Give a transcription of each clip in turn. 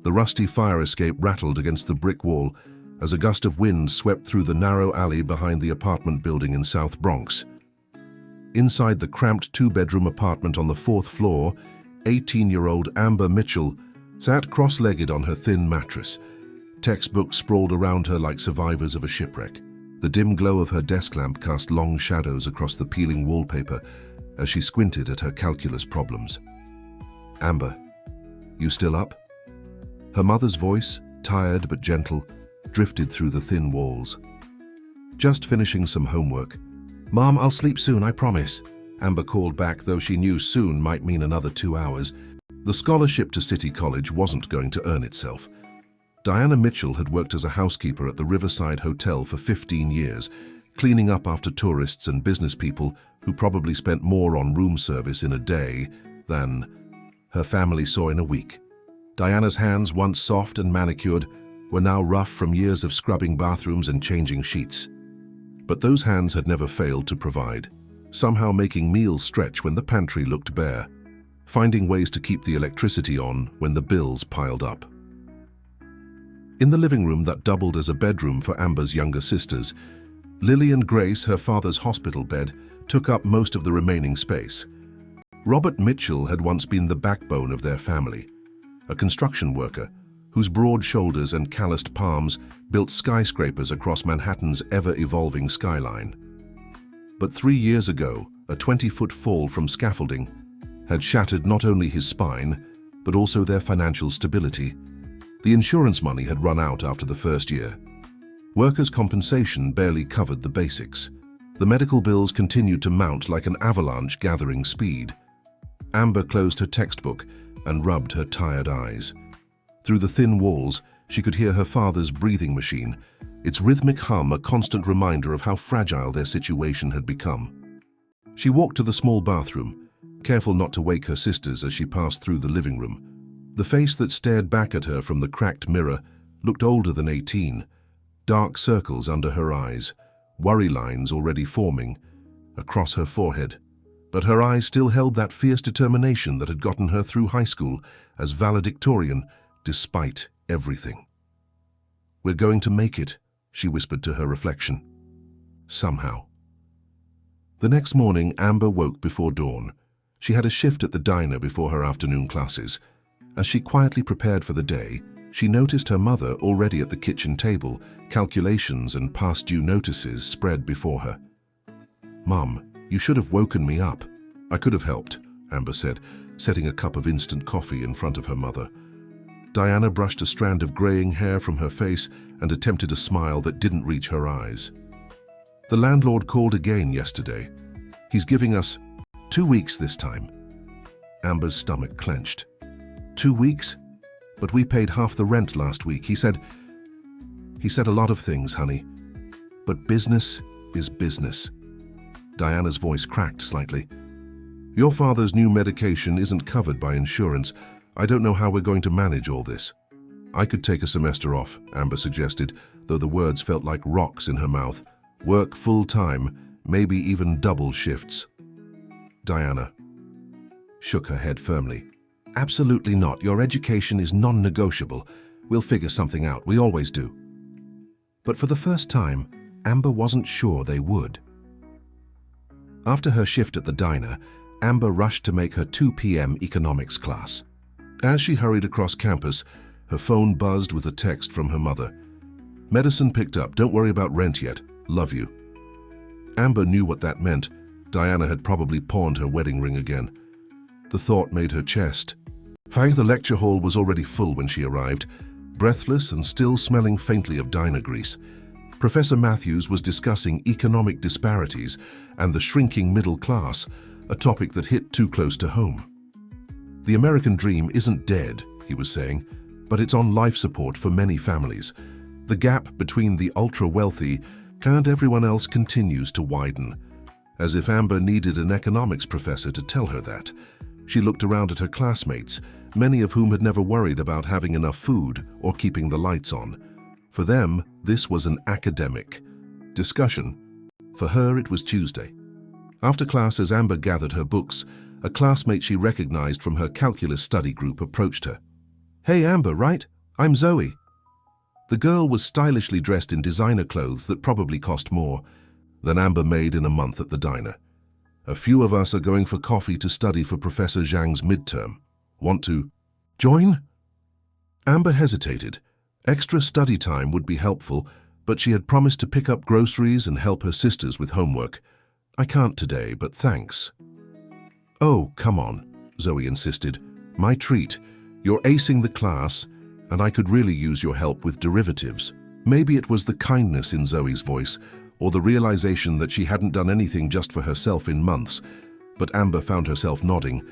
The rusty fire escape rattled against the brick wall as a gust of wind swept through the narrow alley behind the apartment building in South Bronx. Inside the cramped two-bedroom apartment on the 4th floor, 18-year-old Amber Mitchell sat cross-legged on her thin mattress. Textbooks sprawled around her like survivors of a shipwreck. The dim glow of her desk lamp cast long shadows across the peeling wallpaper as she squinted at her calculus problems. "Amber, you still up?" Her mother's voice, tired but gentle, drifted through the thin walls. "Just finishing some homework." "Mom, I'll sleep soon, I promise," Amber called back, though she knew soon might mean another 2 hours. The scholarship to City College wasn't going to earn itself. Diana Mitchell had worked as a housekeeper at the Riverside Hotel for 15 years, cleaning up after tourists and business people who probably spent more on room service in a day than her family saw in a week. Diana's hands, once soft and manicured, were now rough from years of scrubbing bathrooms and changing sheets. But those hands had never failed to provide, somehow making meals stretch when the pantry looked bare, finding ways to keep the electricity on when the bills piled up. In the living room that doubled as a bedroom for Amber's younger sisters, Lily and Grace, her father's hospital bed, took up most of the remaining space. Robert Mitchell had once been the backbone of their family, a construction worker whose broad shoulders and calloused palms built skyscrapers across Manhattan's ever-evolving skyline. But 3 years ago, a 20-foot fall from scaffolding had shattered not only his spine, but also their financial stability. The insurance money had run out after the first year. Workers' compensation barely covered the basics. The medical bills continued to mount like an avalanche gathering speed. Amber closed her textbook and rubbed her tired eyes. Through the thin walls, she could hear her father's breathing machine, its rhythmic hum a constant reminder of how fragile their situation had become. She walked to the small bathroom, careful not to wake her sisters as she passed through the living room. The face that stared back at her from the cracked mirror looked older than 18, dark circles under her eyes, worry lines already forming across her forehead. But her eyes still held that fierce determination that had gotten her through high school as valedictorian, despite everything. "We're going to make it," she whispered to her reflection. Somehow. The next morning, Amber woke before dawn. She had a shift at the diner before her afternoon classes. As she quietly prepared for the day, she noticed her mother already at the kitchen table, calculations and past due notices spread before her. "Mom, you should have woken me up." "I could have helped," Amber said, setting a cup of instant coffee in front of her mother. Diana brushed a strand of graying hair from her face and attempted a smile that didn't reach her eyes. "The landlord called again yesterday. He's giving us 2 weeks this time." Amber's stomach clenched. 2 weeks? But we paid half the rent last week. He said a lot of things, honey. But business is business. Diana's voice cracked slightly. "Your father's new medication isn't covered by insurance. I don't know how we're going to manage all this." "I could take a semester off," Amber suggested, though the words felt like rocks in her mouth. "Work full-time, maybe even double shifts." Diana shook her head firmly. "Absolutely not. Your education is non-negotiable. We'll figure something out. We always do." But for the first time, Amber wasn't sure they would. After her shift at the diner, Amber rushed to make her 2 p.m. economics class. As she hurried across campus, her phone buzzed with a text from her mother. "Medicine picked up. Don't worry about rent yet. Love you." Amber knew what that meant. Diana had probably pawned her wedding ring again. The thought made her chest. The lecture hall was already full when she arrived, breathless and still smelling faintly of diner grease. Professor Matthews was discussing economic disparities and the shrinking middle class, a topic that hit too close to home. "The American dream isn't dead," he was saying, "but it's on life support for many families. The gap between the ultra-wealthy and everyone else continues to widen." As if Amber needed an economics professor to tell her that. She looked around at her classmates, many of whom had never worried about having enough food or keeping the lights on. For them, this was an academic discussion. For her, it was Tuesday. After class, as Amber gathered her books, a classmate she recognized from her calculus study group approached her. "Hey, Amber, right? I'm Zoe. The girl was stylishly dressed in designer clothes that probably cost more than Amber made in a month at the diner. A few of us are going for coffee to study for Professor Zhang's midterm. Want to join? Amber hesitated. Extra study time would be helpful, but she had promised to pick up groceries and help her sisters with homework. I can't today, but thanks. Oh, come on, Zoe insisted. My treat. You're acing the class, and I could really use your help with derivatives. Maybe it was the kindness in Zoe's voice, or the realization that she hadn't done anything just for herself in months, but Amber found herself nodding.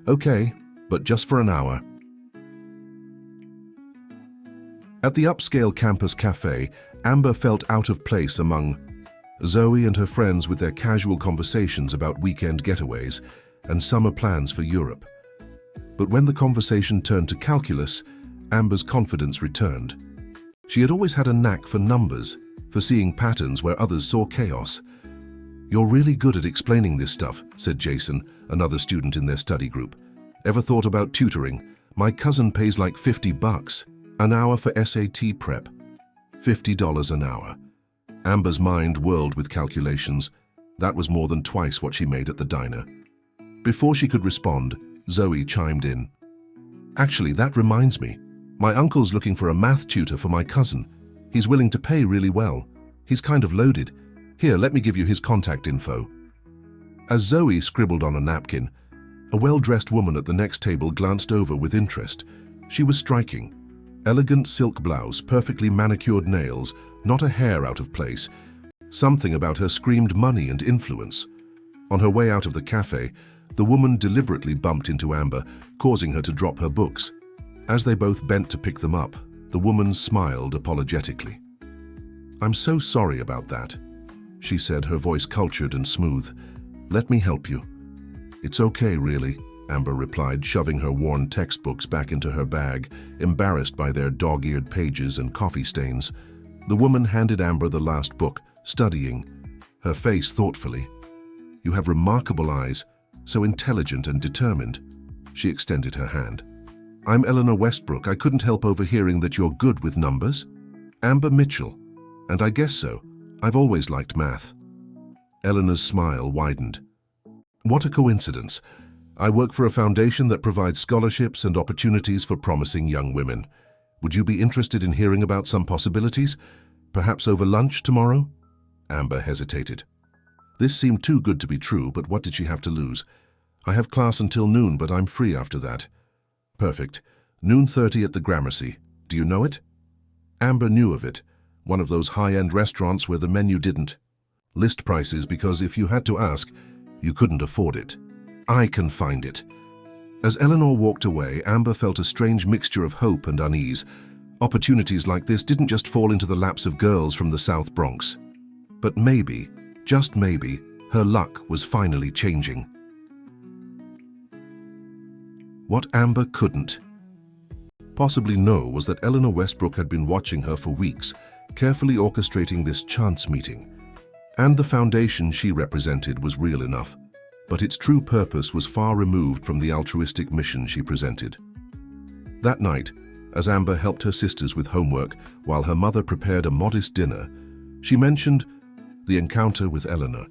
Okay, but just for an hour. At the upscale campus cafe, Amber felt out of place among Zoe and her friends with their casual conversations about weekend getaways and summer plans for Europe. But when the conversation turned to calculus, Amber's confidence returned. She had always had a knack for numbers, for seeing patterns where others saw chaos. You're really good at explaining this stuff, said Jason, another student in their study group. Ever thought about tutoring? My cousin pays like $50 an hour for SAT prep. $50 an hour. Amber's mind whirled with calculations. That was more than twice what she made at the diner. Before she could respond, Zoe chimed in. Actually, that reminds me. My uncle's looking for a math tutor for my cousin. He's willing to pay really well. He's kind of loaded. Here, let me give you his contact info. As Zoe scribbled on a napkin, a well-dressed woman at the next table glanced over with interest. She was striking. Elegant silk blouse, perfectly manicured nails, not a hair out of place. Something about her screamed money and influence. On her way out of the cafe, the woman deliberately bumped into Amber, causing her to drop her books. As they both bent to pick them up, the woman smiled apologetically. I'm so sorry about that, she said, her voice cultured and smooth. Let me help you. It's okay, really, Amber replied, shoving her worn textbooks back into her bag, embarrassed by their dog-eared pages and coffee stains. The woman handed Amber the last book, studying, her face thoughtfully. You have remarkable eyes, so intelligent and determined. She extended her hand. I'm Eleanor Westbrook. I couldn't help overhearing that you're good with numbers. Amber Mitchell. And I guess so. I've always liked math. Eleanor's smile widened. What a coincidence. I work for a foundation that provides scholarships and opportunities for promising young women. Would you be interested in hearing about some possibilities? Perhaps over lunch tomorrow? Amber hesitated. This seemed too good to be true, but what did she have to lose? I have class until noon, but I'm free after that. Perfect. 12:30 at the Gramercy. Do you know it? Amber knew of it. One of those high-end restaurants where the menu didn't list prices because if you had to ask, you couldn't afford it. I can find it. As Eleanor walked away, Amber felt a strange mixture of hope and unease. Opportunities like this didn't just fall into the laps of girls from the South Bronx. But maybe, just maybe, her luck was finally changing. What Amber couldn't possibly know was that Eleanor Westbrook had been watching her for weeks, carefully orchestrating this chance meeting. And the foundation she represented was real enough, but its true purpose was far removed from the altruistic mission she presented. That night, as Amber helped her sisters with homework while her mother prepared a modest dinner, she mentioned the encounter with Eleanor.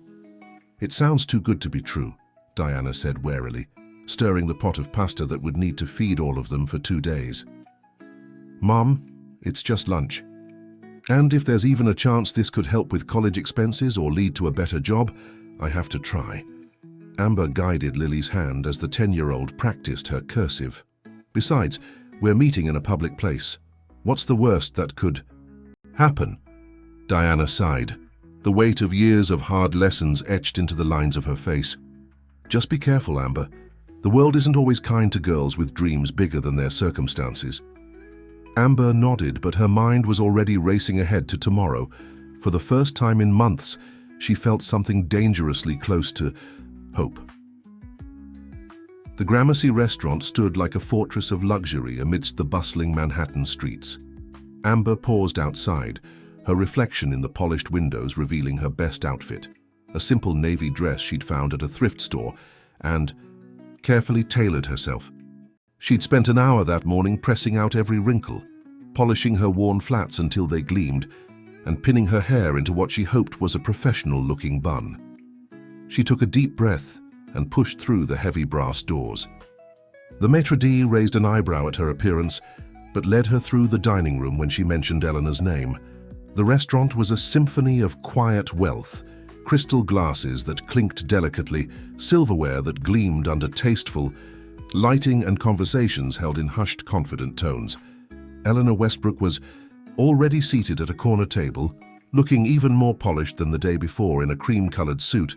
It sounds too good to be true, Diana said warily, stirring the pot of pasta that would need to feed all of them for 2 days. Mom, it's just lunch. And if there's even a chance this could help with college expenses or lead to a better job, I have to try. Amber guided Lily's hand as the 10-year-old practiced her cursive. Besides, we're meeting in a public place. What's the worst that could happen? Diana sighed, the weight of years of hard lessons etched into the lines of her face. Just be careful, Amber. The world isn't always kind to girls with dreams bigger than their circumstances. Amber nodded, but her mind was already racing ahead to tomorrow. For the first time in months, she felt something dangerously close to hope. The Gramercy restaurant stood like a fortress of luxury amidst the bustling Manhattan streets. Amber paused outside, her reflection in the polished windows revealing her best outfit, a simple navy dress she'd found at a thrift store, and carefully tailored herself. She'd spent an hour that morning pressing out every wrinkle, polishing her worn flats until they gleamed, and pinning her hair into what she hoped was a professional-looking bun. She took a deep breath and pushed through the heavy brass doors. The maitre d' raised an eyebrow at her appearance, but led her through the dining room when she mentioned Eleanor's name. The restaurant was a symphony of quiet wealth, crystal glasses that clinked delicately, silverware that gleamed under tasteful lighting, and conversations held in hushed, confident tones. Eleanor Westbrook was already seated at a corner table, looking even more polished than the day before in a cream-colored suit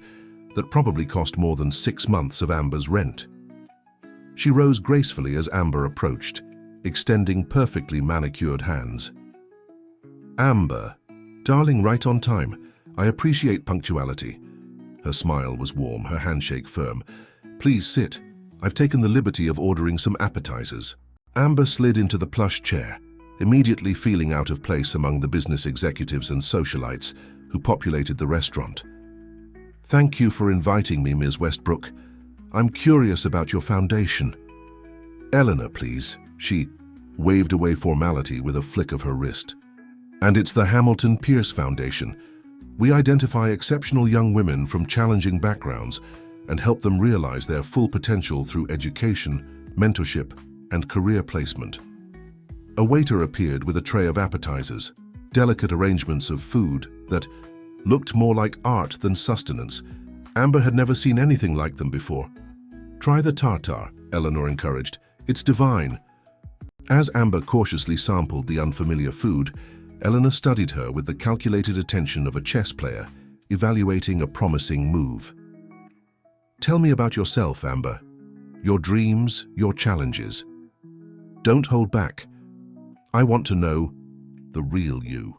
that probably cost more than 6 months of Amber's rent. She rose gracefully as Amber approached, extending perfectly manicured hands. "Amber, darling, right on time. I appreciate punctuality." Her smile was warm, her handshake firm. "Please sit. I've taken the liberty of ordering some appetizers." Amber slid into the plush chair, immediately feeling out of place among the business executives and socialites who populated the restaurant. "Thank you for inviting me, Ms. Westbrook. I'm curious about your foundation." "Eleanor, please." She waved away formality with a flick of her wrist. "And it's the Hamilton Pierce Foundation. We identify exceptional young women from challenging backgrounds and help them realize their full potential through education, mentorship, and career placement." A waiter appeared with a tray of appetizers, delicate arrangements of food that looked more like art than sustenance. Amber had never seen anything like them before. "Try the tartare," Eleanor encouraged. "It's divine." As Amber cautiously sampled the unfamiliar food, Eleanor studied her with the calculated attention of a chess player, evaluating a promising move. "Tell me about yourself, Amber. Your dreams, your challenges. Don't hold back. I want to know the real you."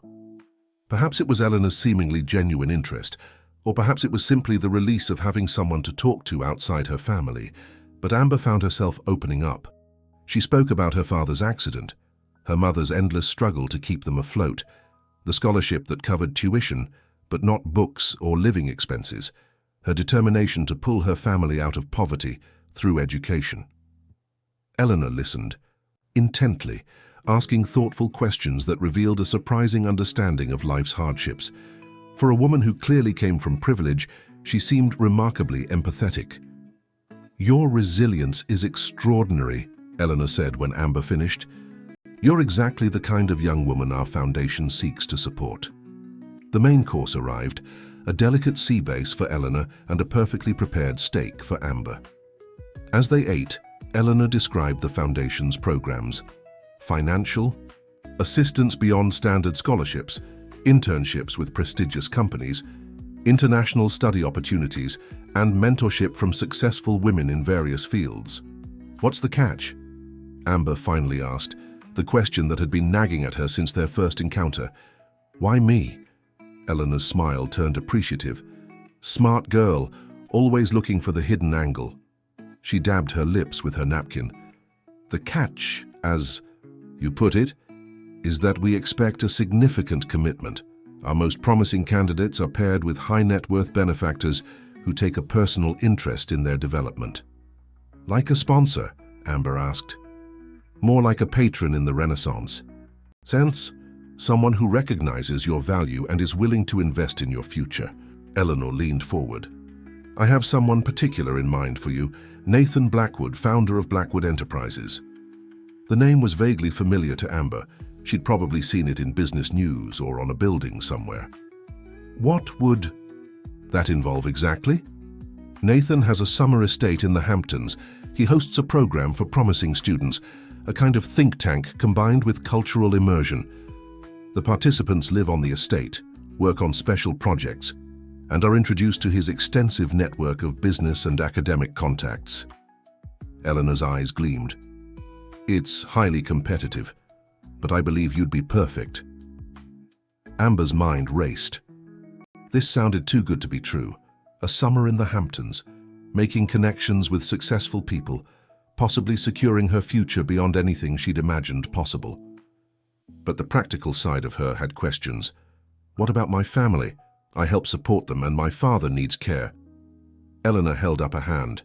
Perhaps it was Eleanor's seemingly genuine interest, or perhaps it was simply the release of having someone to talk to outside her family, but Amber found herself opening up. She spoke about her father's accident, her mother's endless struggle to keep them afloat, the scholarship that covered tuition, but not books or living expenses, her determination to pull her family out of poverty through education. Eleanor listened, intently, asking thoughtful questions that revealed a surprising understanding of life's hardships. For a woman who clearly came from privilege, she seemed remarkably empathetic. "Your resilience is extraordinary," Eleanor said when Amber finished. "You're exactly the kind of young woman our foundation seeks to support." The main course arrived, a delicate sea base for Eleanor and a perfectly prepared steak for Amber. As they ate, Eleanor described the foundation's programs: financial, assistance beyond standard scholarships, internships with prestigious companies, international study opportunities, and mentorship from successful women in various fields. "What's the catch?" Amber finally asked, the question that had been nagging at her since their first encounter. "Why me?" Eleanor's smile turned appreciative. "Smart girl, always looking for the hidden angle." She dabbed her lips with her napkin. "The catch, as you put it, is that we expect a significant commitment. Our most promising candidates are paired with high net worth benefactors who take a personal interest in their development." "Like a sponsor?" Amber asked. "More like a patron in the Renaissance. Sense? Someone who recognizes your value and is willing to invest in your future." Eleanor leaned forward. "I have someone particular in mind for you, Nathan Blackwood, founder of Blackwood Enterprises." The name was vaguely familiar to Amber. She'd probably seen it in business news or on a building somewhere. "What would that involve exactly?" "Nathan has a summer estate in the Hamptons. He hosts a program for promising students, a kind of think tank combined with cultural immersion. The participants live on the estate, work on special projects, and are introduced to his extensive network of business and academic contacts." Eleanor's eyes gleamed. "It's highly competitive, but I believe you'd be perfect." Amber's mind raced. This sounded too good to be true. A summer in the Hamptons, making connections with successful people, possibly securing her future beyond anything she'd imagined possible. But the practical side of her had questions. "What about my family? I help support them and my father needs care." Eleanor held up a hand.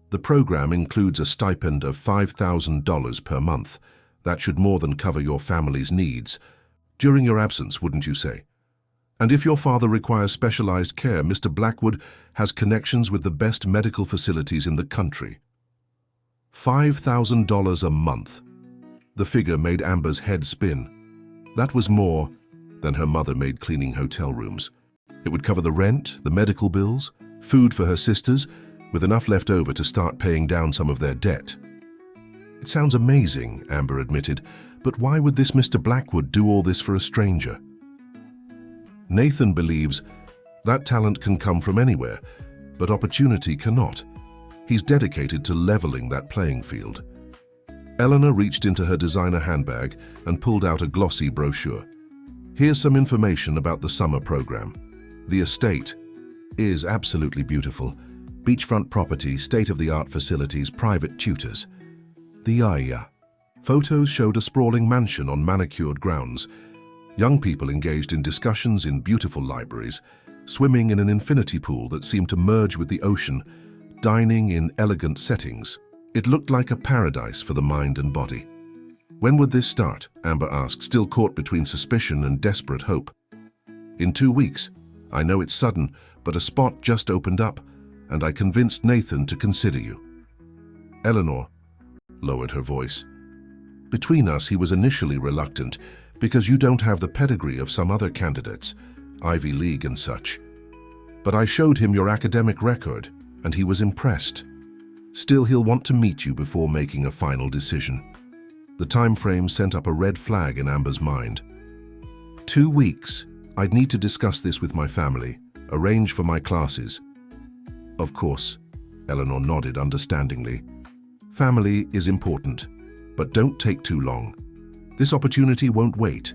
"The program includes a stipend of $5,000 per month, That should more than cover your family's needs. During your absence, wouldn't you say? And if your father requires specialized care, Mr. Blackwood has connections with the best medical facilities in the country. $5,000 a month. The figure made Amber's head spin. That was more than her mother made cleaning hotel rooms. It would cover the rent, the medical bills, food for her sisters, with enough left over to start paying down some of their debt. It sounds amazing, Amber admitted, but why would this Mr. Blackwood do all this for a stranger? Nathan believes that talent can come from anywhere, but opportunity cannot. He's dedicated to leveling that playing field. Eleanor reached into her designer handbag and pulled out a glossy brochure. Here's some information about the summer program. The estate is absolutely beautiful. Beachfront property, state-of-the-art facilities, private tutors. The Aya. Photos showed a sprawling mansion on manicured grounds. Young people engaged in discussions in beautiful libraries, swimming in an infinity pool that seemed to merge with the ocean, dining in elegant settings. It looked like a paradise for the mind and body. When would this start? Amber asked, still caught between suspicion and desperate hope. In 2 weeks. I know it's sudden, but a spot just opened up, and I convinced Nathan to consider you. Eleanor lowered her voice. Between us, he was initially reluctant, because you don't have the pedigree of some other candidates, Ivy League and such. But I showed him your academic record, and he was impressed. Still, he'll want to meet you before making a final decision. The time frame sent up a red flag in Amber's mind. 2 weeks. I'd need to discuss this with my family, arrange for my classes. Of course, Eleanor nodded understandingly. Family is important, but don't take too long. This opportunity won't wait,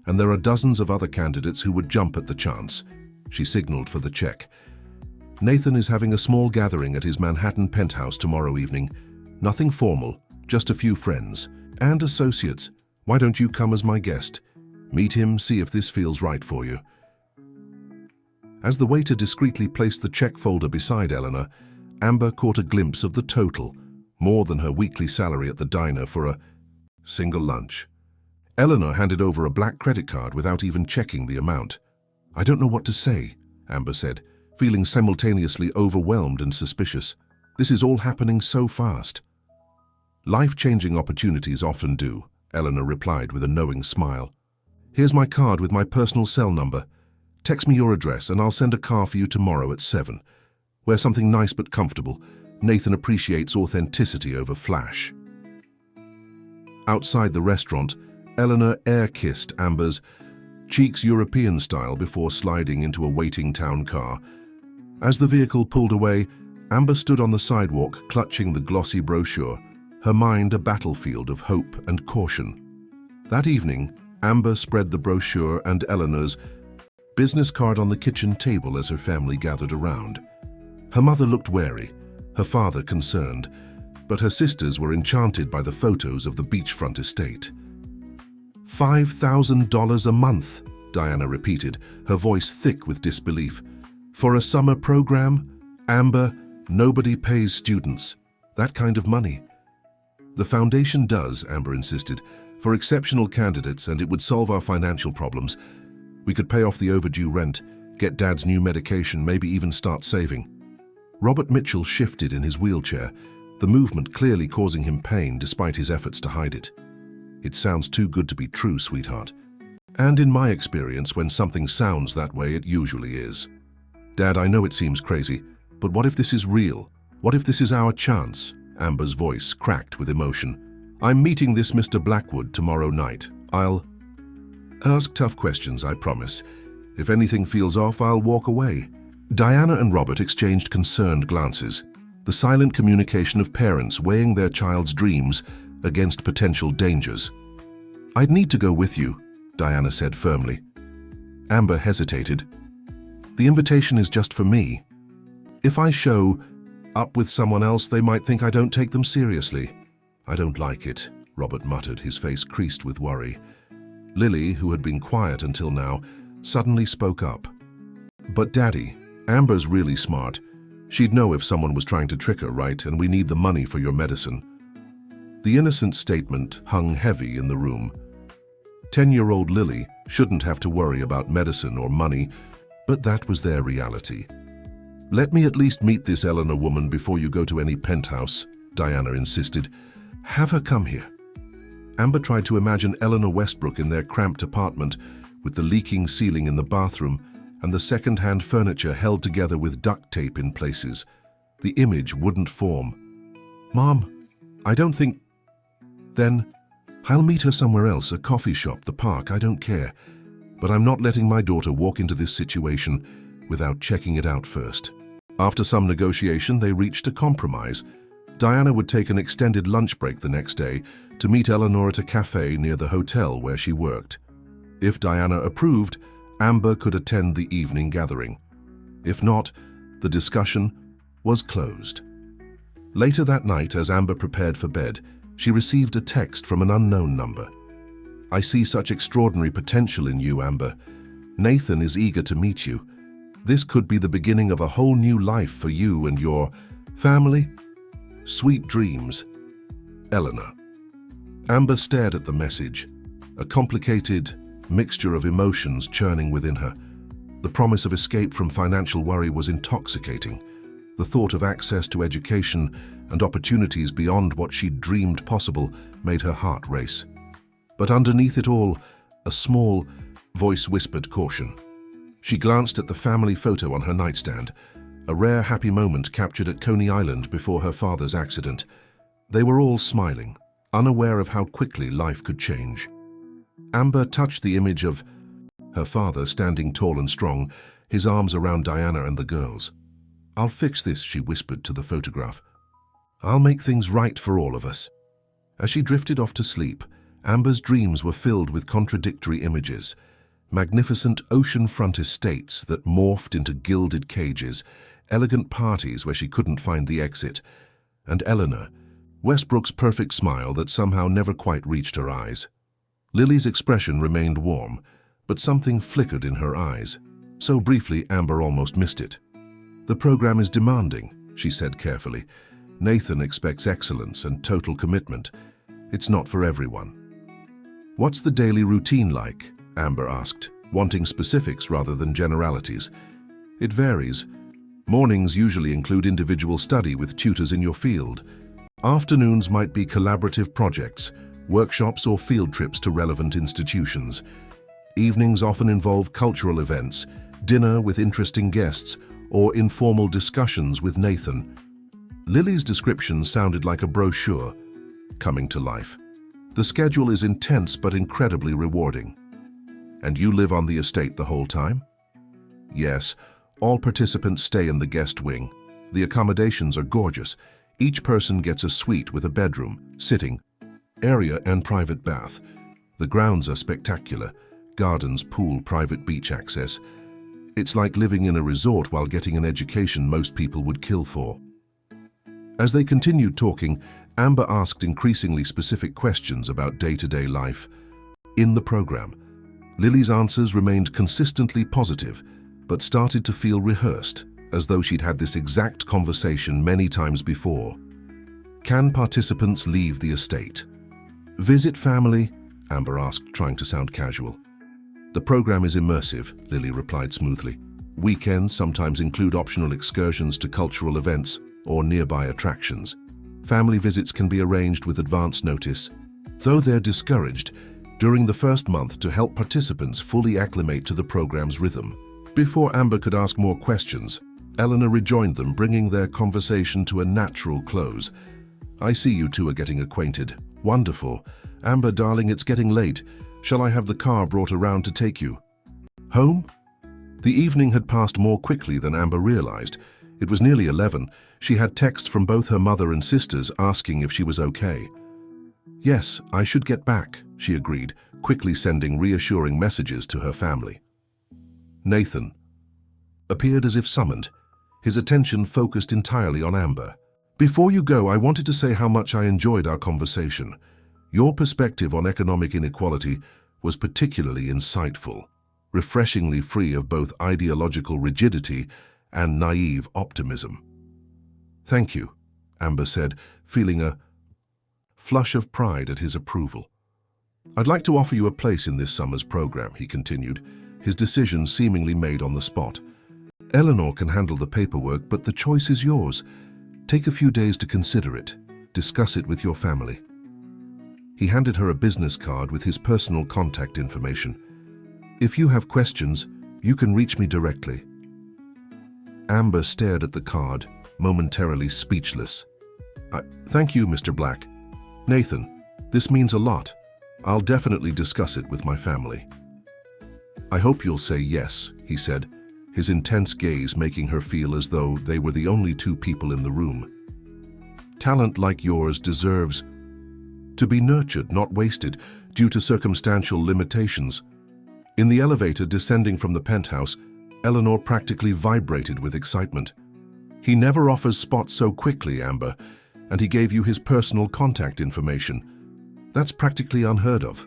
and there are dozens of other candidates who would jump at the chance. She signaled for the check. Nathan is having a small gathering at his Manhattan penthouse tomorrow evening. Nothing formal, just a few friends and associates. Why don't you come as my guest? Meet him, see if this feels right for you. As the waiter discreetly placed the check folder beside Eleanor, Amber caught a glimpse of the total, more than her weekly salary at the diner for a single lunch. Eleanor handed over a black credit card without even checking the amount. I don't know what to say, Amber said, feeling simultaneously overwhelmed and suspicious. This is all happening so fast. Life-changing opportunities often do, Eleanor replied with a knowing smile. Here's my card with my personal cell number. Text me your address and I'll send a car for you tomorrow at 7. Wear something nice but comfortable. Nathan appreciates authenticity over flash. Outside the restaurant, Eleanor air-kissed Amber's cheeks European style before sliding into a waiting town car. As the vehicle pulled away, Amber stood on the sidewalk clutching the glossy brochure, her mind a battlefield of hope and caution. That evening, Amber spread the brochure and Eleanor's business card on the kitchen table as her family gathered around. Her mother looked wary, her father concerned, but her sisters were enchanted by the photos of the beachfront estate. $5,000 a month, Diana repeated, her voice thick with disbelief. For a summer program? Amber, nobody pays students that kind of money. The foundation does, Amber insisted, for exceptional candidates, and it would solve our financial problems. We could pay off the overdue rent, get Dad's new medication, maybe even start saving. Robert Mitchell shifted in his wheelchair, the movement clearly causing him pain despite his efforts to hide it. It sounds too good to be true, sweetheart. And in my experience, when something sounds that way, it usually is. Dad, I know it seems crazy, but what if this is real? What if this is our chance? Amber's voice cracked with emotion. I'm meeting this Mr. Blackwood tomorrow night. I'll ask tough questions, I promise. If anything feels off, I'll walk away. Diana and Robert exchanged concerned glances, the silent communication of parents weighing their child's dreams against potential dangers. I'd need to go with you, Diana said firmly. Amber hesitated. The invitation is just for me. If I show up with someone else, they might think I don't take them seriously. I don't like it, Robert muttered, his face creased with worry. Lily, who had been quiet until now, suddenly spoke up. But Daddy, Amber's really smart. She'd know if someone was trying to trick her, right? And we need the money for your medicine. The innocent statement hung heavy in the room. 10-year-old Lily shouldn't have to worry about medicine or money, but that was their reality. "Let me at least meet this Eleanor woman before you go to any penthouse," Diana insisted. "Have her come here." Amber tried to imagine Eleanor Westbrook in their cramped apartment with the leaking ceiling in the bathroom and the second-hand furniture held together with duct tape in places. The image wouldn't form. "Mom, I don't think..." "Then, I'll meet her somewhere else, a coffee shop, the park, I don't care. But I'm not letting my daughter walk into this situation without checking it out first." After some negotiation, they reached a compromise. Diana would take an extended lunch break the next day to meet Eleanor at a cafe near the hotel where she worked. If Diana approved, Amber could attend the evening gathering. If not, the discussion was closed. Later that night, as Amber prepared for bed, she received a text from an unknown number. "I see such extraordinary potential in you, Amber. Nathan is eager to meet you. This could be the beginning of a whole new life for you and your family. Sweet dreams. Eleanor." Amber stared at the message, a complicated mixture of emotions churning within her. The promise of escape from financial worry was intoxicating. The thought of access to education and opportunities beyond what she'd dreamed possible made her heart race. But underneath it all, a small voice whispered caution. She glanced at the family photo on her nightstand, a rare happy moment captured at Coney Island before her father's accident. They were all smiling, unaware of how quickly life could change. Amber touched the image of her father standing tall and strong, his arms around Diana and the girls. "I'll fix this," she whispered to the photograph. "I'll make things right for all of us." As she drifted off to sleep, Amber's dreams were filled with contradictory images. Magnificent oceanfront estates that morphed into gilded cages, elegant parties where she couldn't find the exit, and Eleanor, Westbrook's perfect smile that somehow never quite reached her eyes. Lily's expression remained warm, but something flickered in her eyes. So briefly, Amber almost missed it. "The program is demanding," she said carefully. "Nathan expects excellence and total commitment. It's not for everyone." "What's the daily routine like?" Amber asked, wanting specifics rather than generalities. "It varies. Mornings usually include individual study with tutors in your field. Afternoons might be collaborative projects, workshops or field trips to relevant institutions. Evenings often involve cultural events, dinner with interesting guests, or informal discussions with Nathan." Lily's description sounded like a brochure coming to life. "The schedule is intense but incredibly rewarding." "And you live on the estate the whole time?" "Yes, all participants stay in the guest wing. The accommodations are gorgeous. Each person gets a suite with a bedroom, sitting area and private bath. The grounds are spectacular. Gardens, pool, private beach access. It's like living in a resort while getting an education most people would kill for." As they continued talking, Amber asked increasingly specific questions about day-to-day life. In the program, Lily's answers remained consistently positive, but started to feel rehearsed, as though she'd had this exact conversation many times before. "Can participants leave the estate?" "Visit family?" Amber asked, trying to sound casual. "The program is immersive," Lily replied smoothly. "Weekends sometimes include optional excursions to cultural events or nearby attractions. Family visits can be arranged with advance notice, though they're discouraged during the first month to help participants fully acclimate to the program's rhythm." Before Amber could ask more questions, Eleanor rejoined them, bringing their conversation to a natural close. "I see you two are getting acquainted. Wonderful. Amber, darling, it's getting late. Shall I have the car brought around to take you home?" The evening had passed more quickly than Amber realized. It was nearly 11. She had texts from both her mother and sisters asking if she was okay. "Yes, I should get back," she agreed, quickly sending reassuring messages to her family. Nathan appeared as if summoned, his attention focused entirely on Amber. "Before you go, I wanted to say how much I enjoyed our conversation. Your perspective on economic inequality was particularly insightful, refreshingly free of both ideological rigidity and naive optimism." "Thank you," Amber said, feeling a flush of pride at his approval. "I'd like to offer you a place in this summer's program," he continued, his decision seemingly made on the spot. "Eleanor can handle the paperwork, but the choice is yours. Take a few days to consider it. Discuss it with your family." He handed her a business card with his personal contact information. "If you have questions, you can reach me directly." Amber stared at the card, momentarily speechless. Thank you, Mr. Black. Nathan, this means a lot. I'll definitely discuss it with my family." "I hope you'll say yes," he said, his intense gaze making her feel as though they were the only two people in the room. "Talent like yours deserves to be nurtured, not wasted, due to circumstantial limitations." In the elevator descending from the penthouse, Eleanor practically vibrated with excitement. "He never offers spots so quickly, Amber, and he gave you his personal contact information. That's practically unheard of."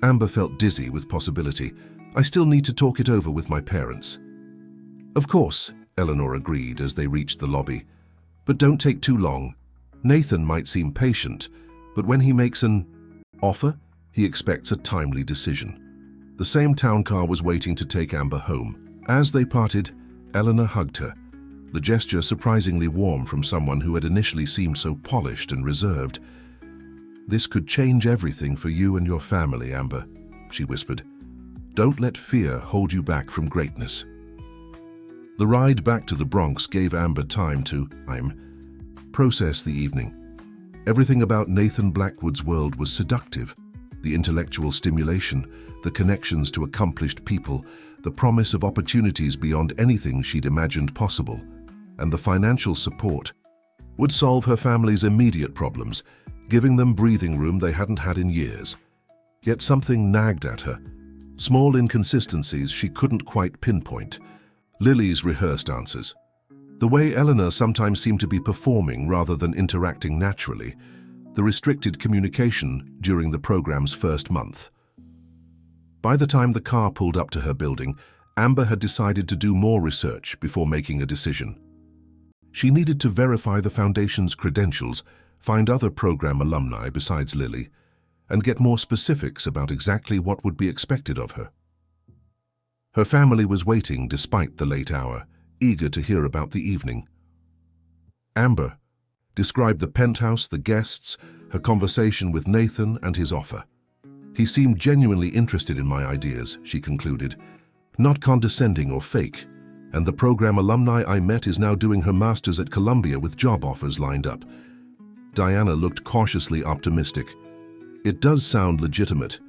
Amber felt dizzy with possibility. "I still need to talk it over with my parents." "Of course," Eleanor agreed as they reached the lobby. "But don't take too long. Nathan might seem patient, but when he makes an offer, he expects a timely decision." The same town car was waiting to take Amber home. As they parted, Eleanor hugged her, the gesture surprisingly warm from someone who had initially seemed so polished and reserved. "This could change everything for you and your family, Amber," she whispered. "Don't let fear hold you back from greatness." The ride back to the Bronx gave Amber time to process the evening. Everything about Nathan Blackwood's world was seductive. The intellectual stimulation, the connections to accomplished people, the promise of opportunities beyond anything she'd imagined possible, and the financial support would solve her family's immediate problems, giving them breathing room they hadn't had in years. Yet something nagged at her, small inconsistencies she couldn't quite pinpoint. Lily's rehearsed answers, the way Eleanor sometimes seemed to be performing rather than interacting naturally, the restricted communication during the program's first month. By the time the car pulled up to her building, Amber had decided to do more research before making a decision. She needed to verify the foundation's credentials, find other program alumni besides Lily, and get more specifics about exactly what would be expected of her. Her family was waiting despite the late hour, eager to hear about the evening. Amber described the penthouse, the guests, her conversation with Nathan, and his offer. "He seemed genuinely interested in my ideas," she concluded, "not condescending or fake, and the program alumni I met is now doing her master's at Columbia with job offers lined up." Diana looked cautiously optimistic. "It does sound legitimate,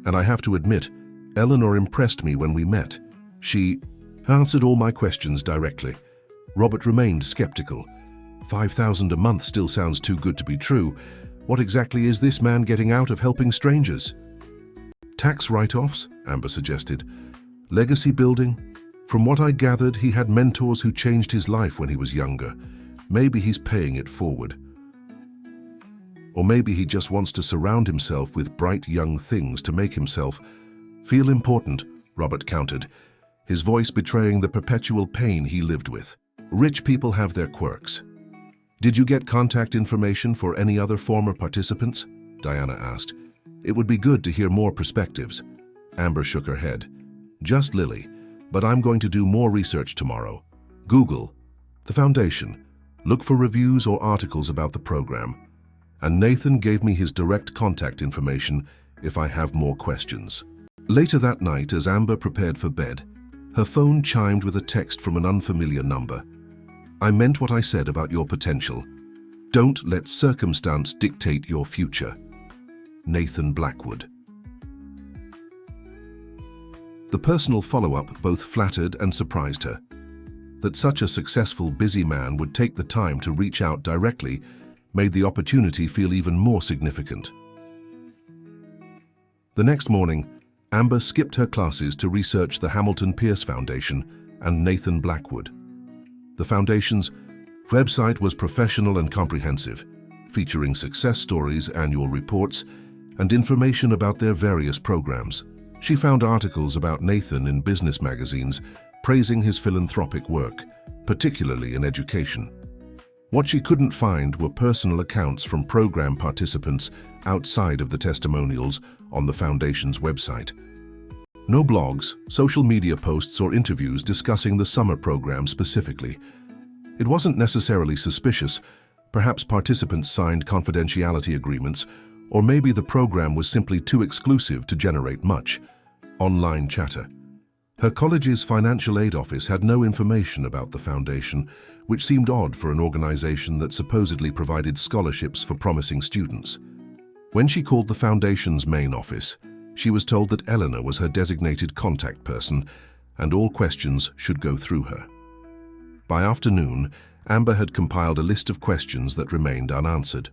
and I have to admit, Eleanor impressed me when we met. She answered all my questions directly." Robert remained skeptical. $5,000 a month still sounds too good to be true. What exactly is this man getting out of helping strangers? "Tax write-offs," Amber suggested. "Legacy building. From what I gathered, he had mentors who changed his life when he was younger. Maybe he's paying it forward. Or maybe he just wants to surround himself with bright young things to make himself feel important," Robert countered, his voice betraying the perpetual pain he lived with. "Rich people have their quirks." "Did you get contact information for any other former participants?" Diana asked. "It would be good to hear more perspectives." Amber shook her head. "Just Lily, but I'm going to do more research tomorrow. Google the foundation, look for reviews or articles about the program. And Nathan gave me his direct contact information if I have more questions." Later that night, as Amber prepared for bed, her phone chimed with a text from an unfamiliar number. "I meant what I said about your potential. Don't let circumstance dictate your future. Nathan Blackwood." The personal follow-up both flattered and surprised her. That such a successful, busy man would take the time to reach out directly made the opportunity feel even more significant. The next morning, Amber skipped her classes to research the Hamilton Pierce Foundation and Nathan Blackwood. The foundation's website was professional and comprehensive, featuring success stories, annual reports, and information about their various programs. She found articles about Nathan in business magazines praising his philanthropic work, particularly in education. What she couldn't find were personal accounts from program participants outside of the testimonials on the Foundation's website. No blogs, social media posts, or interviews discussing the summer program specifically. It wasn't necessarily suspicious. Perhaps participants signed confidentiality agreements, or maybe the program was simply too exclusive to generate much online chatter. Her college's financial aid office had no information about the Foundation, which seemed odd for an organization that supposedly provided scholarships for promising students. When she called the Foundation's main office, she was told that Eleanor was her designated contact person and all questions should go through her. By afternoon, Amber had compiled a list of questions that remained unanswered.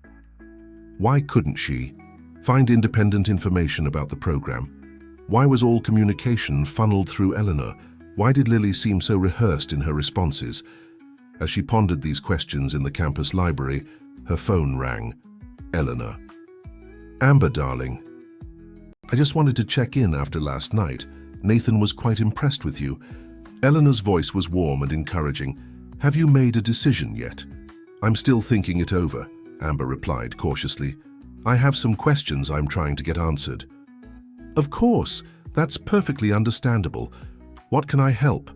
Why couldn't she find independent information about the program? Why was all communication funneled through Eleanor? Why did Lily seem so rehearsed in her responses? As she pondered these questions in the campus library, her phone rang. Eleanor. Amber, darling. I just wanted to check in after last night. Nathan was quite impressed with you. Eleanor's voice was warm and encouraging. Have you made a decision yet? I'm still thinking it over, Amber replied cautiously. I have some questions I'm trying to get answered. Of course, that's perfectly understandable. What can I help?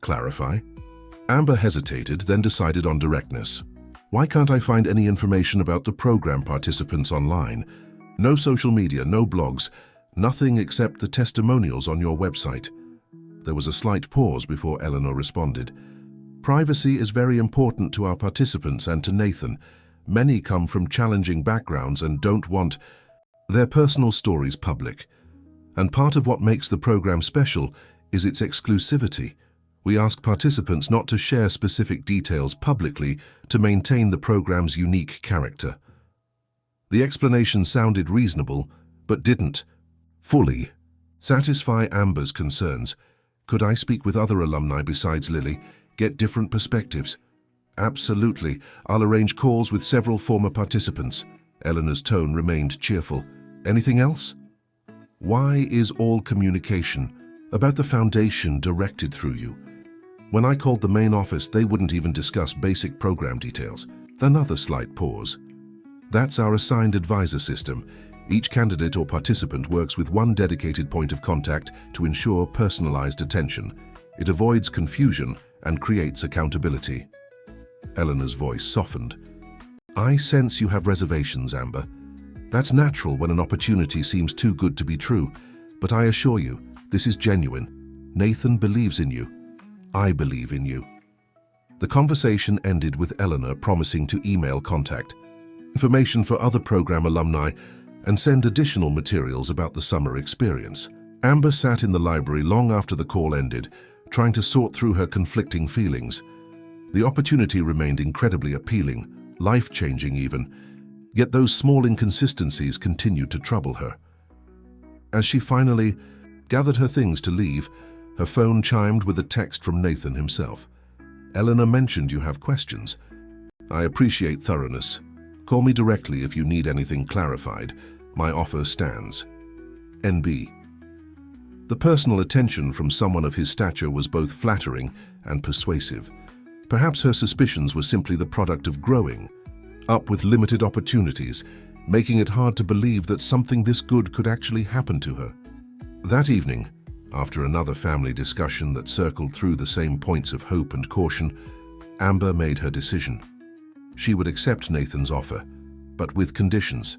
Clarify. Amber hesitated, then decided on directness. Why can't I find any information about the program participants online? No social media, no blogs, nothing except the testimonials on your website. There was a slight pause before Eleanor responded. Privacy is very important to our participants and to Nathan. Many come from challenging backgrounds and don't want their personal stories public. And part of what makes the program special is its exclusivity. We ask participants not to share specific details publicly to maintain the program's unique character. The explanation sounded reasonable, but didn't fully satisfy Amber's concerns. Could I speak with other alumni besides Lily, get different perspectives? Absolutely. I'll arrange calls with several former participants. Eleanor's tone remained cheerful. Anything else? Why is all communication about the Foundation directed through you? When I called the main office, they wouldn't even discuss basic program details. Another slight pause. That's our assigned advisor system. Each candidate or participant works with one dedicated point of contact to ensure personalized attention. It avoids confusion and creates accountability. Eleanor's voice softened. I sense you have reservations, Amber. That's natural when an opportunity seems too good to be true, but I assure you, this is genuine. Nathan believes in you. I believe in you. The conversation ended with Eleanor promising to email contact information for other program alumni and send additional materials about the summer experience. Amber sat in the library long after the call ended, trying to sort through her conflicting feelings. The opportunity remained incredibly appealing, life-changing even, yet those small inconsistencies continued to trouble her. As she finally gathered her things to leave, her phone chimed with a text from Nathan himself. Eleanor mentioned you have questions. I appreciate thoroughness. Call me directly if you need anything clarified. My offer stands. NB. The personal attention from someone of his stature was both flattering and persuasive. Perhaps her suspicions were simply the product of growing up with limited opportunities, making it hard to believe that something this good could actually happen to her. That evening, after another family discussion that circled through the same points of hope and caution, Amber made her decision. She would accept Nathan's offer, but with conditions.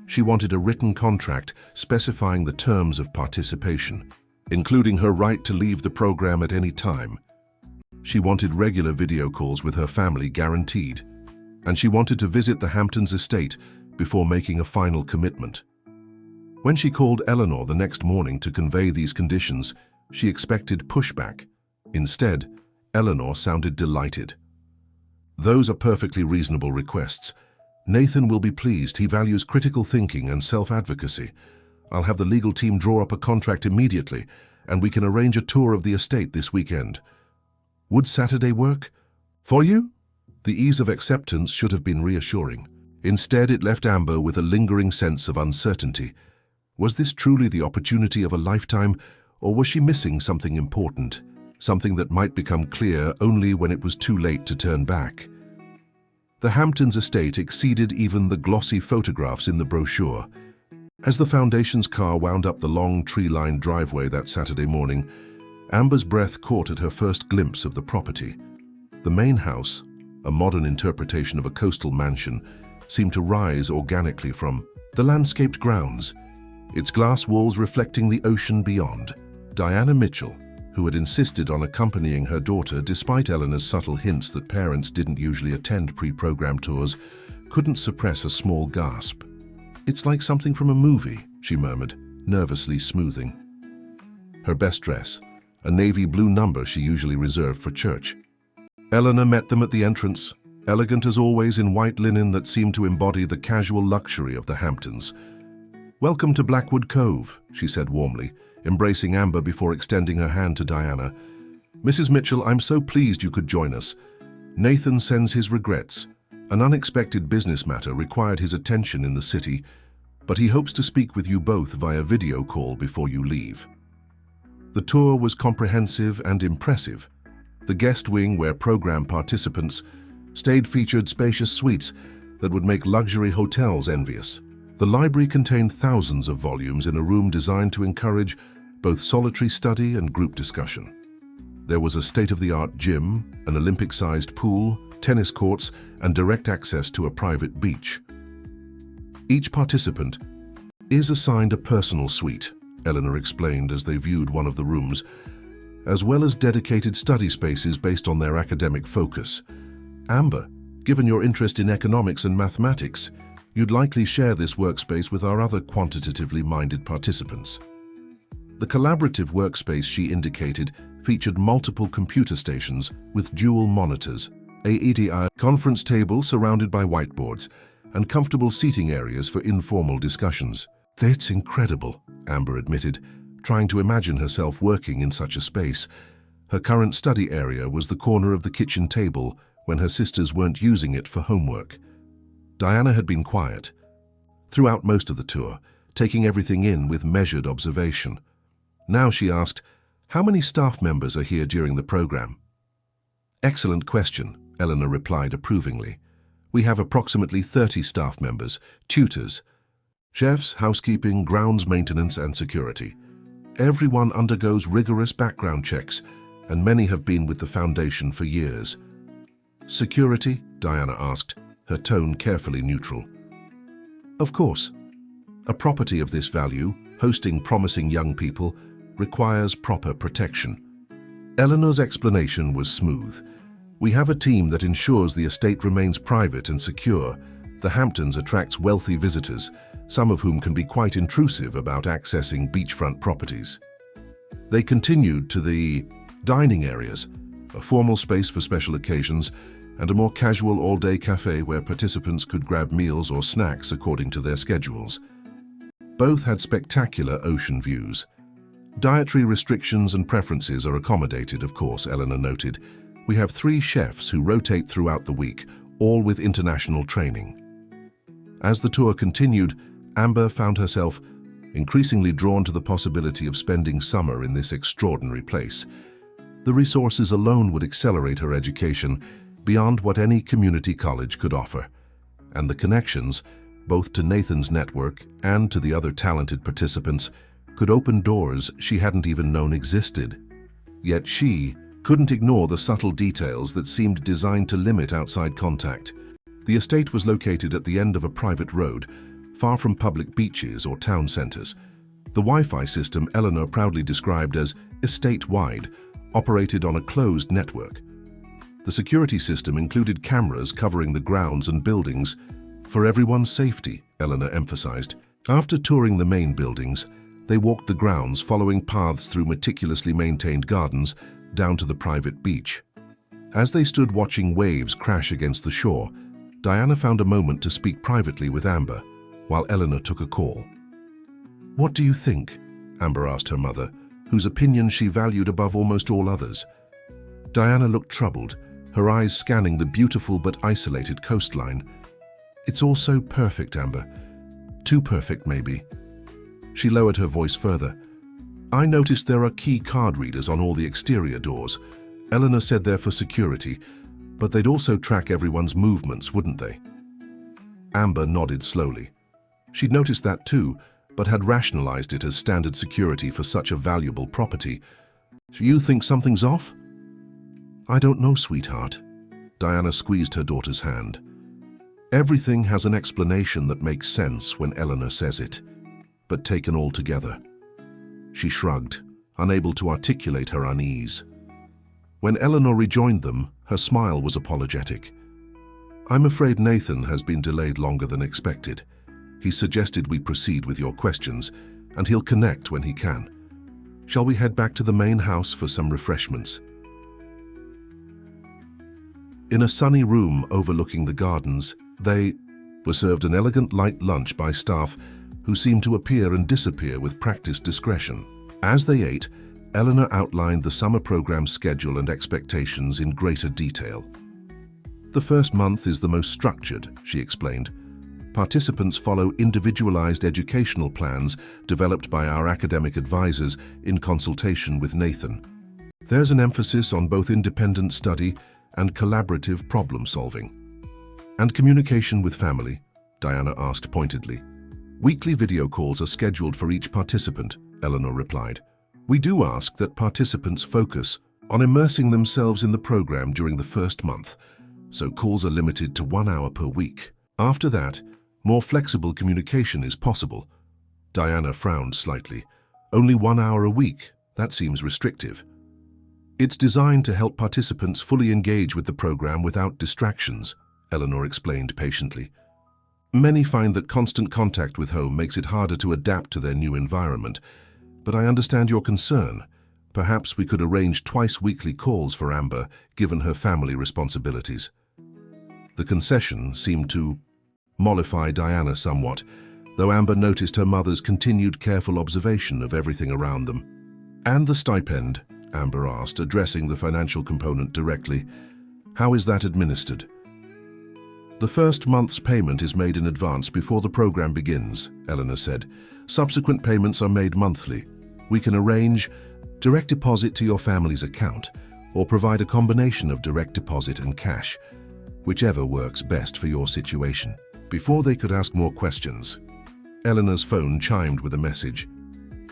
She wanted a written contract specifying the terms of participation, including her right to leave the program at any time. She wanted regular video calls with her family guaranteed, and she wanted to visit the Hamptons estate before making a final commitment. When she called Eleanor the next morning to convey these conditions, she expected pushback. Instead, Eleanor sounded delighted. Those are perfectly reasonable requests. Nathan will be pleased. He values critical thinking and self-advocacy. I'll have the legal team draw up a contract immediately, and we can arrange a tour of the estate this weekend. Would Saturday work? For you? The ease of acceptance should have been reassuring. Instead, it left Amber with a lingering sense of uncertainty. Was this truly the opportunity of a lifetime, or was she missing something important, something that might become clear only when it was too late to turn back? The Hamptons estate exceeded even the glossy photographs in the brochure. As the foundation's car wound up the long tree-lined driveway that Saturday morning, Amber's breath caught at her first glimpse of the property. The main house, a modern interpretation of a coastal mansion, seemed to rise organically from the landscaped grounds, its glass walls reflecting the ocean beyond. Diana Mitchell, who had insisted on accompanying her daughter despite Eleanor's subtle hints that parents didn't usually attend pre-programmed tours, couldn't suppress a small gasp. "It's like something from a movie," she murmured, nervously smoothing her best dress, a navy blue number she usually reserved for church. Eleanor met them at the entrance, elegant as always in white linen that seemed to embody the casual luxury of the Hamptons. "Welcome to Blackwood Cove," she said warmly, embracing Amber before extending her hand to Diana. "Mrs. Mitchell, I'm so pleased you could join us. Nathan sends his regrets. An unexpected business matter required his attention in the city, but he hopes to speak with you both via video call before you leave." The tour was comprehensive and impressive. The guest wing, where program participants stayed, featured spacious suites that would make luxury hotels envious. The library contained thousands of volumes in a room designed to encourage both solitary study and group discussion. There was a state-of-the-art gym, an Olympic-sized pool, tennis courts, and direct access to a private beach. Each participant is assigned a personal suite, Eleanor explained as they viewed one of the rooms, as well as dedicated study spaces based on their academic focus. "Amber, given your interest in economics and mathematics, you'd likely share this workspace with our other quantitatively minded participants." The collaborative workspace, she indicated, featured multiple computer stations with dual monitors, a EDI conference table surrounded by whiteboards, and comfortable seating areas for informal discussions. "It's incredible," Amber admitted, trying to imagine herself working in such a space. Her current study area was the corner of the kitchen table when her sisters weren't using it for homework. Diana had been quiet throughout most of the tour, taking everything in with measured observation. Now she asked, "How many staff members are here during the program?" "Excellent question," Eleanor replied approvingly. "We have approximately 30 staff members, tutors, chefs, housekeeping, grounds maintenance, and security. Everyone undergoes rigorous background checks, and many have been with the foundation for years." "Security?" Diana asked, her tone carefully neutral. "Of course. A property of this value, hosting promising young people, requires proper protection." Eleanor's explanation was smooth. "We have a team that ensures the estate remains private and secure. The Hamptons attracts wealthy visitors, some of whom can be quite intrusive about accessing beachfront properties." They continued to the dining areas, a formal space for special occasions, and a more casual all-day cafe where participants could grab meals or snacks according to their schedules. Both had spectacular ocean views. "Dietary restrictions and preferences are accommodated, of course," Eleanor noted. "We have 3 chefs who rotate throughout the week, all with international training." As the tour continued, Amber found herself increasingly drawn to the possibility of spending summer in this extraordinary place. The resources alone would accelerate her education beyond what any community college could offer, and the connections, both to Nathan's network and to the other talented participants, could open doors she hadn't even known existed. Yet she couldn't ignore the subtle details that seemed designed to limit outside contact. The estate was located at the end of a private road, far from public beaches or town centers. The Wi-Fi system Eleanor proudly described as estate-wide operated on a closed network. The security system included cameras covering the grounds and buildings for everyone's safety, Eleanor emphasized. After touring the main buildings, they walked the grounds, following paths through meticulously maintained gardens down to the private beach. As they stood watching waves crash against the shore, Diana found a moment to speak privately with Amber, while Eleanor took a call. "What do you think?" Amber asked her mother, whose opinion she valued above almost all others. Diana looked troubled, her eyes scanning the beautiful but isolated coastline. "It's all so perfect, Amber. Too perfect, maybe." She lowered her voice further. "I noticed there are key card readers on all the exterior doors. Eleanor said they're for security, But they'd also track everyone's movements, wouldn't they? Amber nodded slowly. She'd noticed that too, but had rationalized it as standard security for such a valuable property. You think something's off? I don't know, sweetheart. Diana squeezed her daughter's hand. Everything has an explanation that makes sense when Eleanor says it, but taken all together. She shrugged, unable to articulate her unease. When Eleanor rejoined them, her smile was apologetic. I'm afraid Nathan has been delayed longer than expected. He suggested we proceed with your questions, and he'll connect when he can. Shall we head back to the main house for some refreshments? In a sunny room overlooking the gardens, they were served an elegant light lunch by staff who seemed to appear and disappear with practiced discretion. As they ate, Eleanor outlined the summer program's schedule and expectations in greater detail. The first month is the most structured, she explained. Participants follow individualized educational plans developed by our academic advisors in consultation with Nathan. There's an emphasis on both independent study and collaborative problem-solving. And communication with family, Diana asked pointedly. Weekly video calls are scheduled for each participant, Eleanor replied. We do ask that participants focus on immersing themselves in the program during the first month, so calls are limited to 1 hour per week. After that, more flexible communication is possible. Diana frowned slightly. Only 1 hour a week, that seems restrictive. It's designed to help participants fully engage with the program without distractions, Eleanor explained patiently. Many find that constant contact with home makes it harder to adapt to their new environment, but I understand your concern. Perhaps we could arrange twice-weekly calls for Amber, given her family responsibilities. The concession seemed to mollify Diana somewhat, though Amber noticed her mother's continued careful observation of everything around them. And the stipend? Amber asked, addressing the financial component directly. How is that administered? The first month's payment is made in advance before the program begins, Eleanor said. Subsequent payments are made monthly. We can arrange direct deposit to your family's account or provide a combination of direct deposit and cash, whichever works best for your situation. Before they could ask more questions, Eleanor's phone chimed with a message.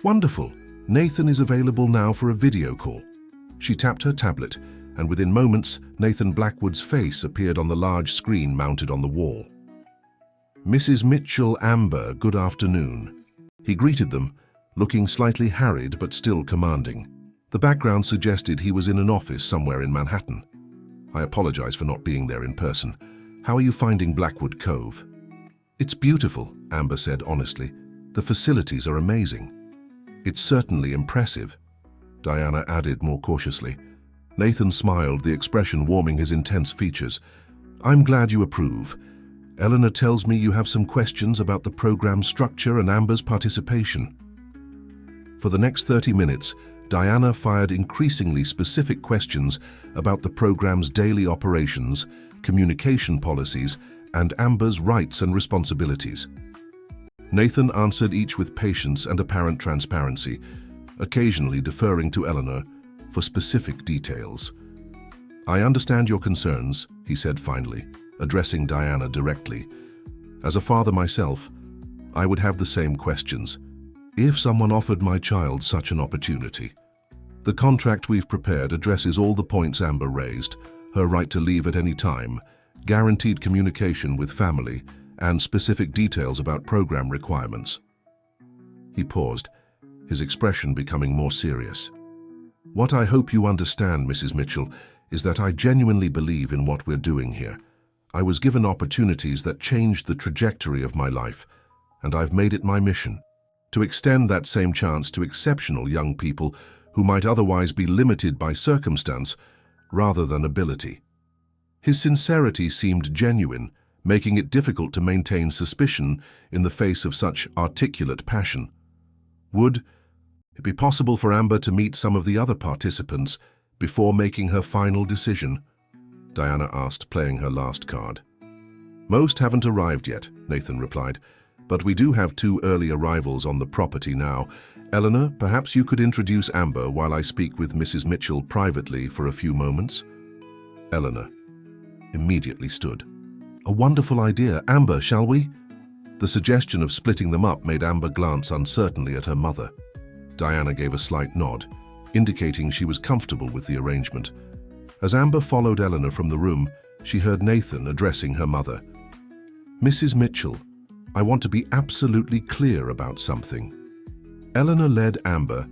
Wonderful! Nathan is available now for a video call. She tapped her tablet, and within moments, Nathan Blackwood's face appeared on the large screen mounted on the wall. Mrs. Mitchell, Amber, good afternoon. He greeted them, looking slightly harried but still commanding. The background suggested he was in an office somewhere in Manhattan. I apologize for not being there in person. How are you finding Blackwood Cove? It's beautiful, Amber said honestly. The facilities are amazing. It's certainly impressive, Diana added more cautiously. Nathan smiled, the expression warming his intense features. I'm glad you approve. Eleanor tells me you have some questions about the program's structure and Amber's participation. For the next 30 minutes, Diana fired increasingly specific questions about the program's daily operations, communication policies, and Amber's rights and responsibilities. Nathan answered each with patience and apparent transparency, occasionally deferring to Eleanor for specific details. I understand your concerns, he said finally, addressing Diana directly. As a father myself, I would have the same questions, if someone offered my child such an opportunity. The contract we've prepared addresses all the points Amber raised, her right to leave at any time, guaranteed communication with family, and specific details about program requirements. He paused, his expression becoming more serious. What I hope you understand, Mrs. Mitchell, is that I genuinely believe in what we're doing here. I was given opportunities that changed the trajectory of my life, and I've made it my mission to extend that same chance to exceptional young people who might otherwise be limited by circumstance rather than ability. His sincerity seemed genuine, making it difficult to maintain suspicion in the face of such articulate passion. Would it be possible for Amber to meet some of the other participants before making her final decision? Diana asked, playing her last card. Most haven't arrived yet, Nathan replied, but we do have 2 early arrivals on the property now. Eleanor, perhaps you could introduce Amber while I speak with Mrs. Mitchell privately for a few moments? Eleanor. immediately stood. "A wonderful idea. Amber, shall we?" The suggestion of splitting them up made Amber glance uncertainly at her mother. Diana gave a slight nod, indicating she was comfortable with the arrangement. As Amber followed Eleanor from the room, she heard Nathan addressing her mother. "Mrs. Mitchell, I want to be absolutely clear about something." Eleanor led Amber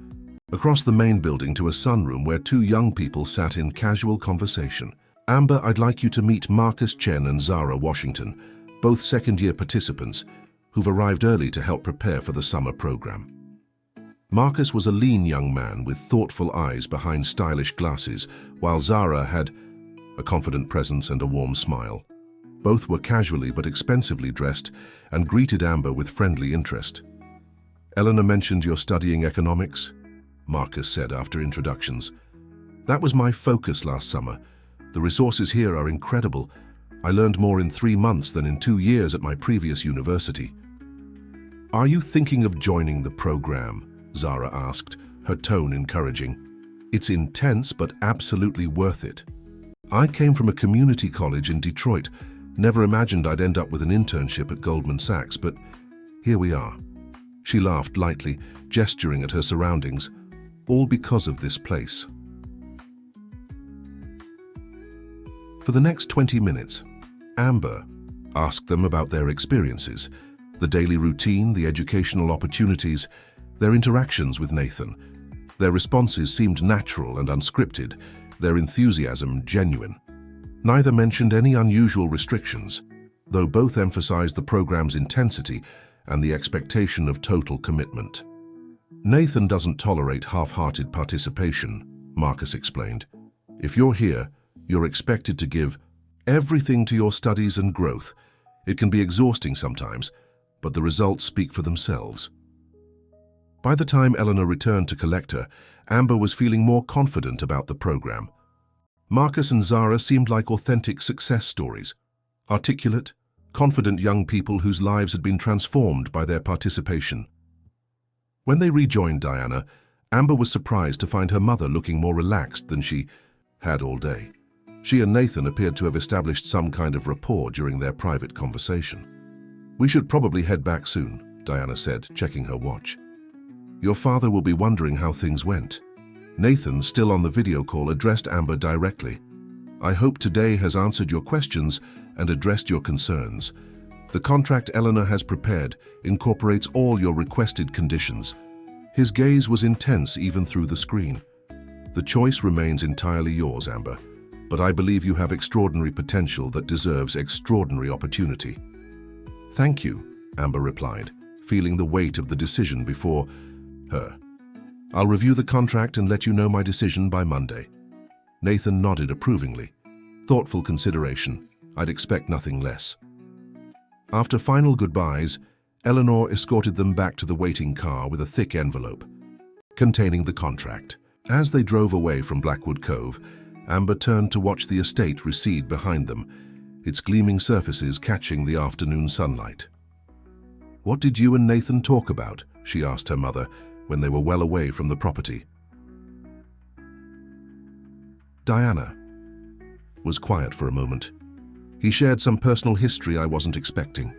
across the main building to a sunroom where two young people sat in casual conversation. "Amber, I'd like you to meet Marcus Chen and Zara Washington, both second-year participants who've arrived early to help prepare for the summer program." Marcus was a lean young man with thoughtful eyes behind stylish glasses, while Zara had a confident presence and a warm smile. Both were casually but expensively dressed and greeted Amber with friendly interest. "Eleanor mentioned you're studying economics," Marcus said after introductions. "That was my focus last summer. The resources here are incredible. I learned more in 3 months than in 2 years at my previous university." "Are you thinking of joining the program?" Zara asked, her tone encouraging. "It's intense but absolutely worth it. I came from a community college in Detroit. Never imagined I'd end up with an internship at Goldman Sachs, but here we are." She laughed lightly, gesturing at her surroundings. "All because of this place." For the next 20 minutes, Amber asked them about their experiences, the daily routine, the educational opportunities, their interactions with Nathan. Their responses seemed natural and unscripted, their enthusiasm genuine. Neither mentioned any unusual restrictions, though both emphasized the program's intensity and the expectation of total commitment. "Nathan doesn't tolerate half-hearted participation," Marcus explained. "If you're here, you're expected to give everything to your studies and growth. It can be exhausting sometimes, but the results speak for themselves." By the time Eleanor returned to collect her, Amber was feeling more confident about the program. Marcus and Zara seemed like authentic success stories, articulate, confident young people whose lives had been transformed by their participation. When they rejoined Diana, Amber was surprised to find her mother looking more relaxed than she had all day. She and Nathan appeared to have established some kind of rapport during their private conversation. "We should probably head back soon," Diana said, checking her watch. "Your father will be wondering how things went." Nathan, still on the video call, addressed Amber directly. "I hope today has answered your questions and addressed your concerns. The contract Eleanor has prepared incorporates all your requested conditions." His gaze was intense even through the screen. "The choice remains entirely yours, Amber, but I believe you have extraordinary potential that deserves extraordinary opportunity." "Thank you," Amber replied, feeling the weight of the decision before her. "I'll review the contract and let you know my decision by Monday." Nathan nodded approvingly. "Thoughtful consideration. I'd expect nothing less." After final goodbyes, Eleanor escorted them back to the waiting car with a thick envelope containing the contract. As they drove away from Blackwood Cove, Amber turned to watch the estate recede behind them, its gleaming surfaces catching the afternoon sunlight. "What did you and Nathan talk about?" she asked her mother when they were well away from the property. Diana was quiet for a moment. He shared some personal history I wasn't expecting.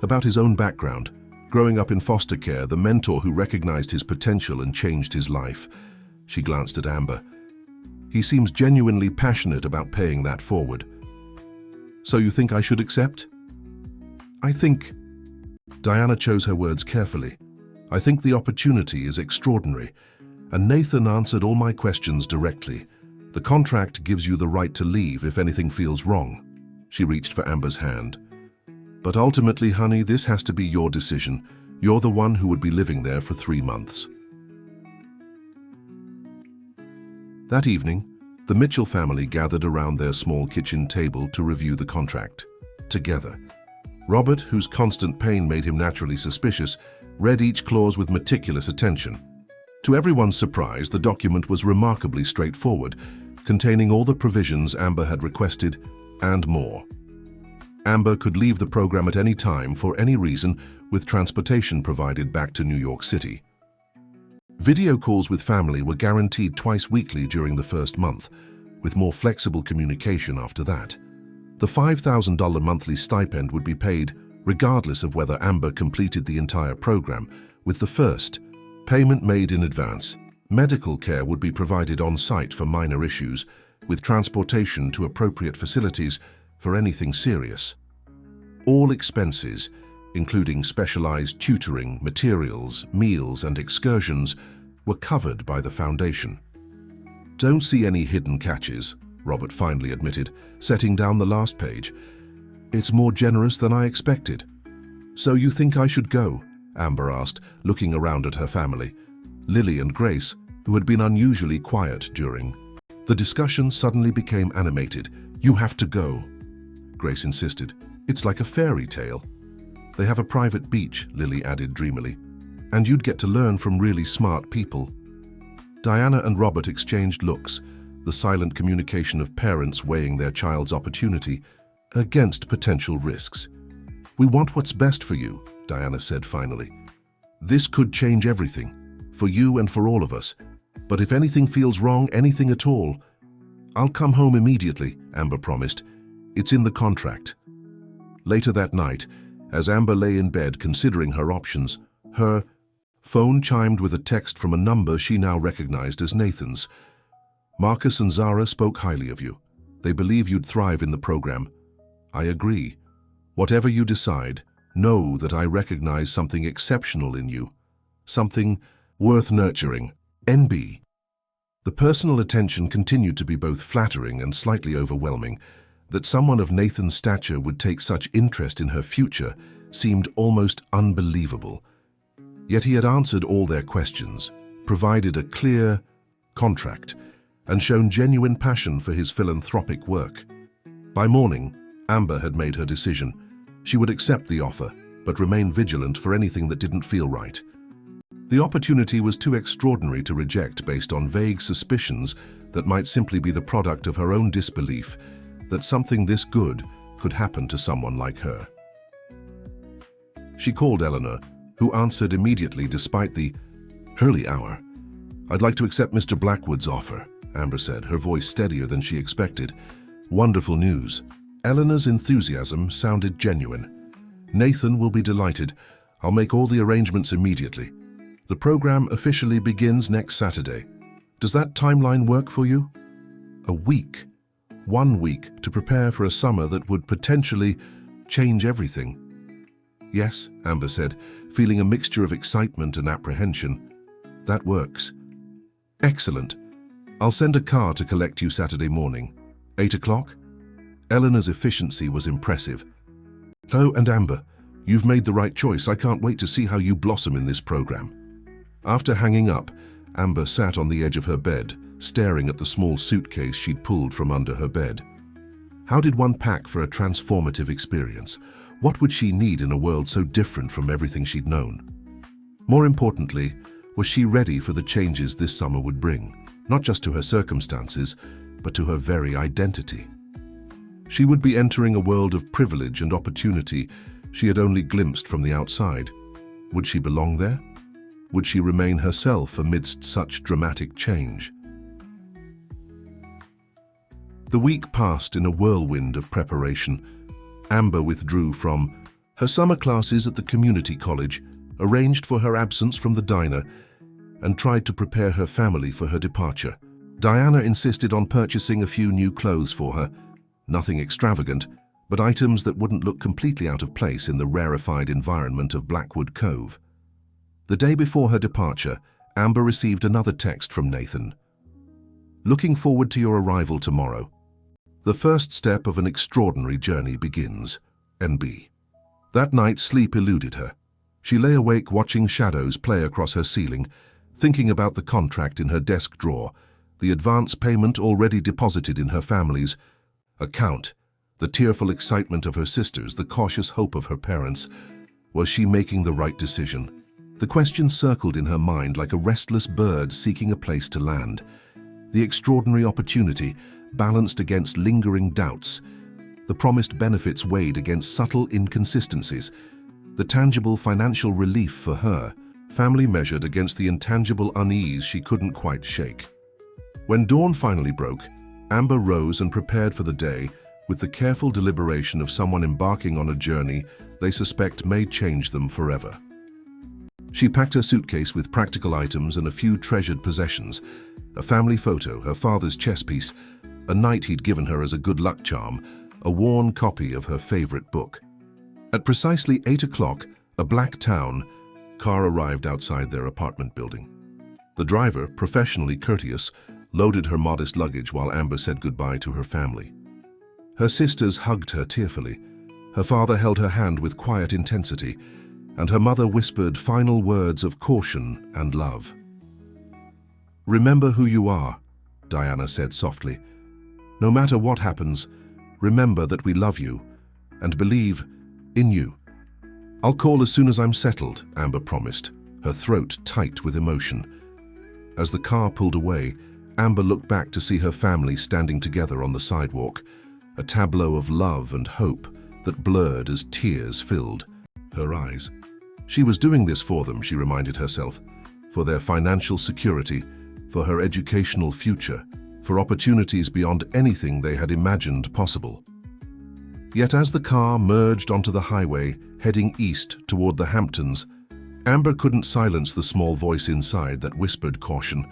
About his own background, growing up in foster care, the mentor who recognized his potential and changed his life. She glanced at Amber. "He seems genuinely passionate about paying that forward." "So you think I should accept?" "I think..." Diana chose her words carefully. "I think the opportunity is extraordinary, and Nathan answered all my questions directly. The contract gives you the right to leave if anything feels wrong." She reached for Amber's hand. "But ultimately, honey, this has to be your decision. You're the one who would be living there for 3 months." That evening, the Mitchell family gathered around their small kitchen table to review the contract together. Robert, whose constant pain made him naturally suspicious, read each clause with meticulous attention. To everyone's surprise, the document was remarkably straightforward, containing all the provisions Amber had requested and more. Amber could leave the program at any time for any reason, with transportation provided back to New York City. Video calls with family were guaranteed twice weekly during the first month, with more flexible communication after that. The $5,000 monthly stipend would be paid regardless of whether Amber completed the entire program, with the first payment made in advance. Medical care would be provided on-site for minor issues, with transportation to appropriate facilities for anything serious. All expenses, including specialized tutoring, materials, meals, and excursions, were covered by the foundation. "Don't see any hidden catches," Robert finally admitted, setting down the last page. "It's more generous than I expected." "So you think I should go?" Amber asked, looking around at her family. Lily and Grace, who had been unusually quiet during the discussion, suddenly became animated. "You have to go," Grace insisted. "It's like a fairy tale." "They have a private beach," Lily added dreamily. "And you'd get to learn from really smart people." Diana and Robert exchanged looks, the silent communication of parents weighing their child's opportunity against potential risks. "We want what's best for you," Diana said finally. "This could change everything, for you and for all of us. But if anything feels wrong, anything at all, I'll come home immediately," Amber promised. "It's in the contract." Later that night, as Amber lay in bed considering her options, her phone chimed with a text from a number she now recognized as Nathan's. "Marcus and Zara spoke highly of you. They believe you'd thrive in the program. I agree. Whatever you decide, know that I recognize something exceptional in you. Something worth nurturing. NB." The personal attention continued to be both flattering and slightly overwhelming. That someone of Nathan's stature would take such interest in her future seemed almost unbelievable. Yet he had answered all their questions, provided a clear contract, and shown genuine passion for his philanthropic work. By morning, Amber had made her decision. She would accept the offer, but remain vigilant for anything that didn't feel right. The opportunity was too extraordinary to reject based on vague suspicions that might simply be the product of her own disbelief that something this good could happen to someone like her. She called Eleanor, who answered immediately despite the early hour. "I'd like to accept Mr. Blackwood's offer," Amber said, her voice steadier than she expected. "Wonderful news." Eleanor's enthusiasm sounded genuine. "Nathan will be delighted. I'll make all the arrangements immediately. The program officially begins next Saturday. Does that timeline work for you?" A week. 1 week to prepare for a summer that would potentially change everything. "Yes," Amber said, feeling a mixture of excitement and apprehension. "That works." "Excellent. I'll send a car to collect you Saturday morning. 8 o'clock? Eleanor's efficiency was impressive. "Oh, and Amber, you've made the right choice. I can't wait to see how you blossom in this program." After hanging up, Amber sat on the edge of her bed, staring at the small suitcase she'd pulled from under her bed. How did one pack for a transformative experience? What would she need in a world so different from everything she'd known? More importantly, was she ready for the changes this summer would bring, not just to her circumstances, but to her very identity? She would be entering a world of privilege and opportunity she had only glimpsed from the outside. Would she belong there? Would she remain herself amidst such dramatic change? The week passed in a whirlwind of preparation. Amber withdrew from her summer classes at the community college, arranged for her absence from the diner, and tried to prepare her family for her departure. Diana insisted on purchasing a few new clothes for her. Nothing extravagant, but items that wouldn't look completely out of place in the rarefied environment of Blackwood Cove. The day before her departure, Amber received another text from Nathan. "Looking forward to your arrival tomorrow. The first step of an extraordinary journey begins. NB." That night, sleep eluded her. She lay awake watching shadows play across her ceiling, thinking about the contract in her desk drawer, the advance payment already deposited in her family's account, the tearful excitement of her sisters, the cautious hope of her parents. Was she making the right decision? The question circled in her mind like a restless bird seeking a place to land. The extraordinary opportunity balanced against lingering doubts. The promised benefits weighed against subtle inconsistencies. The tangible financial relief for her, family measured against the intangible unease she couldn't quite shake. When dawn finally broke, Amber rose and prepared for the day with the careful deliberation of someone embarking on a journey they suspect may change them forever. She packed her suitcase with practical items and a few treasured possessions: a family photo, her father's chess piece, a knight he'd given her as a good luck charm, a worn copy of her favorite book. At precisely 8 o'clock, a black town car arrived outside their apartment building. The driver, professionally courteous, loaded her modest luggage while Amber said goodbye to her family. Her sisters hugged her tearfully. Her father held her hand with quiet intensity, and her mother whispered final words of caution and love. "Remember who you are," Diana said softly. "No matter what happens, remember that we love you and believe in you." "I'll call as soon as I'm settled," Amber promised, her throat tight with emotion. As the car pulled away, Amber looked back to see her family standing together on the sidewalk, a tableau of love and hope that blurred as tears filled her eyes. She was doing this for them, she reminded herself, for their financial security, for her educational future, for opportunities beyond anything they had imagined possible. Yet as the car merged onto the highway, heading east toward the Hamptons, Amber couldn't silence the small voice inside that whispered caution.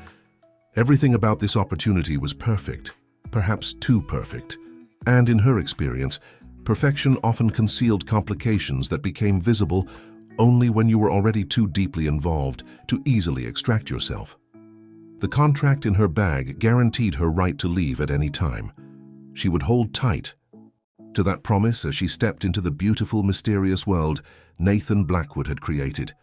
Everything about this opportunity was perfect, perhaps too perfect, and in her experience, perfection often concealed complications that became visible only when you were already too deeply involved to easily extract yourself. The contract in her bag guaranteed her right to leave at any time. She would hold tight to that promise as she stepped into the beautiful, mysterious world Nathan Blackwood had created.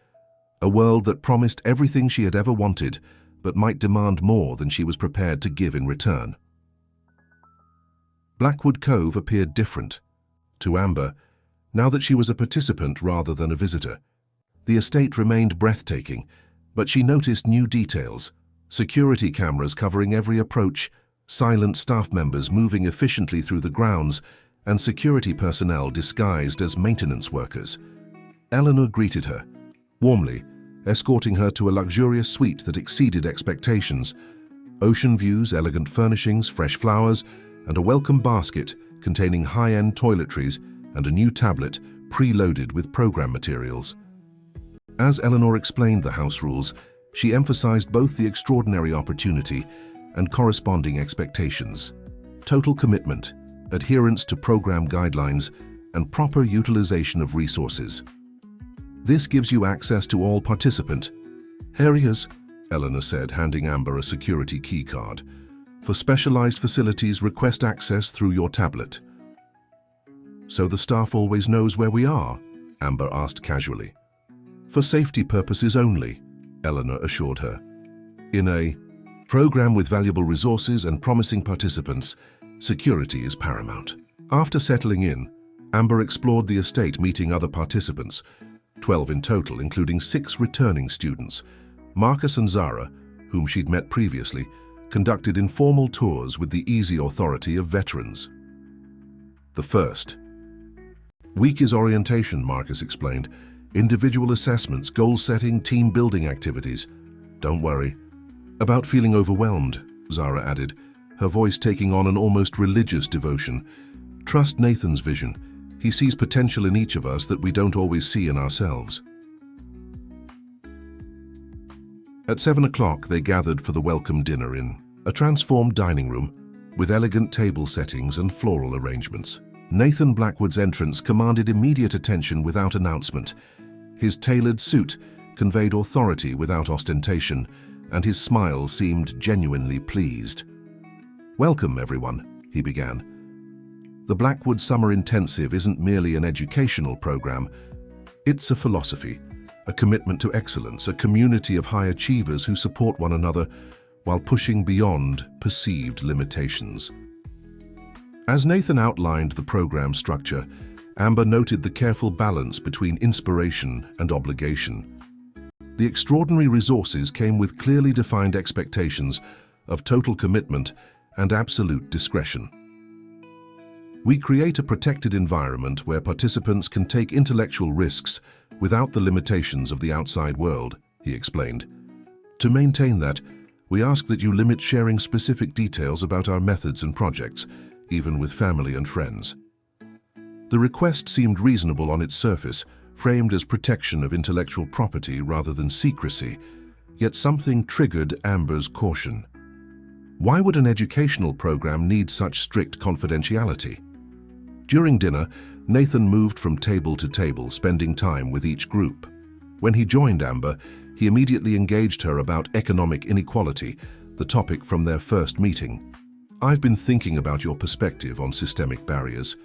A world that promised everything she had ever wanted, but might demand more than she was prepared to give in return. Blackwood Cove appeared different to Amber, now that she was a participant rather than a visitor. The estate remained breathtaking, but she noticed new details: security cameras covering every approach, silent staff members moving efficiently through the grounds, and security personnel disguised as maintenance workers. Eleanor greeted her warmly, escorting her to a luxurious suite that exceeded expectations. Ocean views, elegant furnishings, fresh flowers, and a welcome basket containing high-end toiletries and a new tablet preloaded with program materials. As Eleanor explained the house rules, she emphasized both the extraordinary opportunity and corresponding expectations: total commitment, adherence to program guidelines, and proper utilization of resources. "This gives you access to all participant areas," Eleanor said, handing Amber a security key card. "For specialized facilities, request access through your tablet." "So the staff always knows where we are?" Amber asked casually. "For safety purposes only," Eleanor assured her. "In a program with valuable resources and promising participants, security is paramount." After settling in, Amber explored the estate, meeting other participants, 12 in total, including 6 returning students. Marcus and Zara, whom she'd met previously, conducted informal tours with the easy authority of veterans. The first week is orientation, Marcus explained. Individual assessments, goal-setting, team-building activities. "Don't worry about feeling overwhelmed," Zara added, her voice taking on an almost religious devotion. "Trust Nathan's vision. He sees potential in each of us that we don't always see in ourselves." At 7 o'clock, they gathered for the welcome dinner in a transformed dining room with elegant table settings and floral arrangements. Nathan Blackwood's entrance commanded immediate attention without announcement. His tailored suit conveyed authority without ostentation, and his smile seemed genuinely pleased. "Welcome, everyone," he began. "The Blackwood Summer Intensive isn't merely an educational program. It's a philosophy, a commitment to excellence, a community of high achievers who support one another while pushing beyond perceived limitations." As Nathan outlined the program structure, Amber noted the careful balance between inspiration and obligation. The extraordinary resources came with clearly defined expectations of total commitment and absolute discretion. "We create a protected environment where participants can take intellectual risks without the limitations of the outside world," he explained. "To maintain that, we ask that you limit sharing specific details about our methods and projects. even with family and friends. The request seemed reasonable on its surface, framed as protection of intellectual property rather than secrecy, yet something triggered Amber's caution. Why would an educational program need such strict confidentiality? During dinner, Nathan moved from table to table, spending time with each group. When he joined Amber, he immediately engaged her about economic inequality, the topic from their first meeting. "I've been thinking about your perspective on systemic barriers.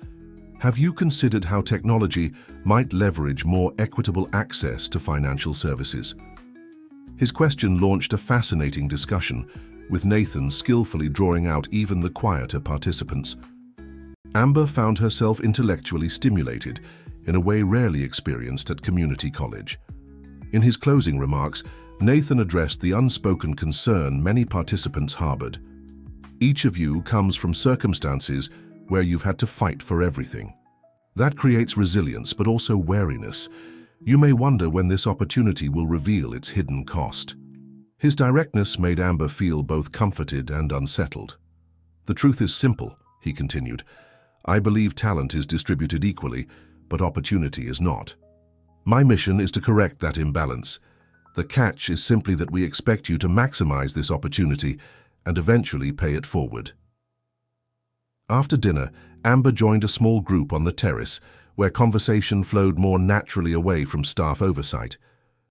Have you considered how technology might leverage more equitable access to financial services?" His question launched a fascinating discussion, with Nathan skillfully drawing out even the quieter participants. Amber found herself intellectually stimulated in a way rarely experienced at community college. In his closing remarks, Nathan addressed the unspoken concern many participants harbored. "Each of you comes from circumstances where you've had to fight for everything. That creates resilience, but also wariness. You may wonder when this opportunity will reveal its hidden cost." His directness made Amber feel both comforted and unsettled. "The truth is simple," he continued. "I believe talent is distributed equally, but opportunity is not. My mission is to correct that imbalance. The catch is simply that we expect you to maximize this opportunity and eventually pay it forward." After dinner, Amber joined a small group on the terrace, where conversation flowed more naturally away from staff oversight.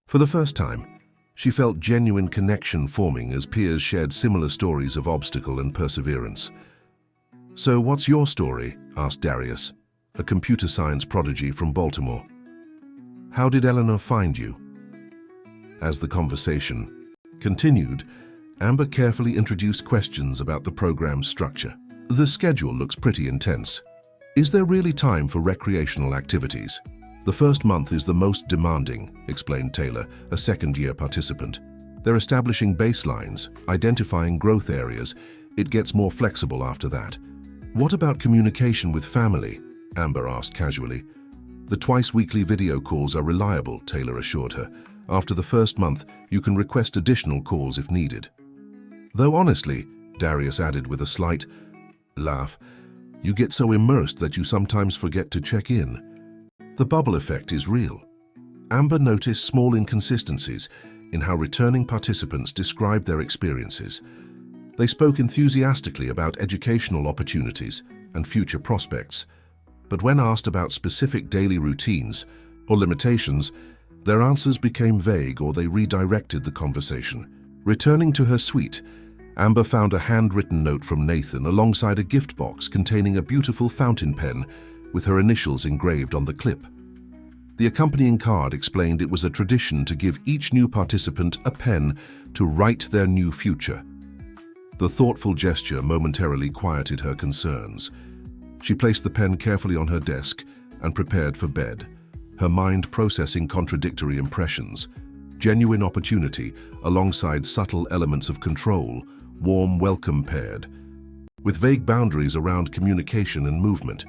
For the first time, she felt genuine connection forming as peers shared similar stories of obstacle and perseverance. "So what's your story?" asked Darius, a computer science prodigy from Baltimore. "How did Eleanor find you?" As the conversation continued, Amber carefully introduced questions about the program's structure. "The schedule looks pretty intense. Is there really time for recreational activities?" "The first month is the most demanding," explained Taylor, a second-year participant. "They're establishing baselines, identifying growth areas. It gets more flexible after that." "What about communication with family?" Amber asked casually. "The twice-weekly video calls are reliable," Taylor assured her. "After the first month, you can request additional calls if needed." "Though honestly," Darius added with a slight laugh, "you get so immersed that you sometimes forget to check in. The bubble effect is real." Amber noticed small inconsistencies in how returning participants described their experiences. They spoke enthusiastically about educational opportunities and future prospects, but when asked about specific daily routines or limitations, their answers became vague or they redirected the conversation. Returning to her suite, Amber found a handwritten note from Nathan alongside a gift box containing a beautiful fountain pen with her initials engraved on the clip. The accompanying card explained it was a tradition to give each new participant a pen to write their new future. The thoughtful gesture momentarily quieted her concerns. She placed the pen carefully on her desk and prepared for bed, her mind processing contradictory impressions. Genuine opportunity alongside subtle elements of control, warm welcome paired, with vague boundaries around communication and movement.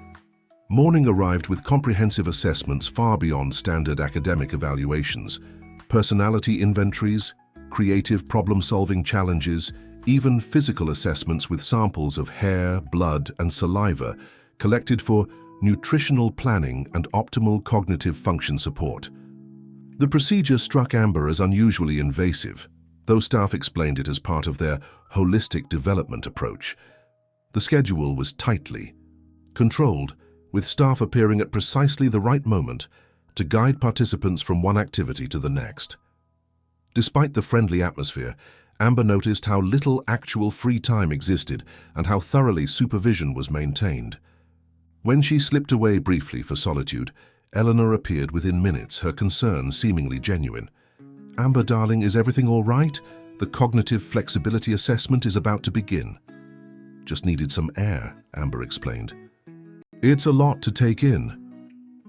Morning arrived with comprehensive assessments far beyond standard academic evaluations, personality inventories, creative problem-solving challenges, even physical assessments with samples of hair, blood, and saliva collected for nutritional planning and optimal cognitive function support. The procedure struck Amber as unusually invasive, though staff explained it as part of their holistic development approach. The schedule was tightly controlled, with staff appearing at precisely the right moment to guide participants from one activity to the next. Despite the friendly atmosphere, Amber noticed how little actual free time existed and how thoroughly supervision was maintained. When she slipped away briefly for solitude, Eleanor appeared within minutes, her concern seemingly genuine. "Amber, darling, is everything all right? The cognitive flexibility assessment is about to begin." "Just needed some air," Amber explained. "It's a lot to take in."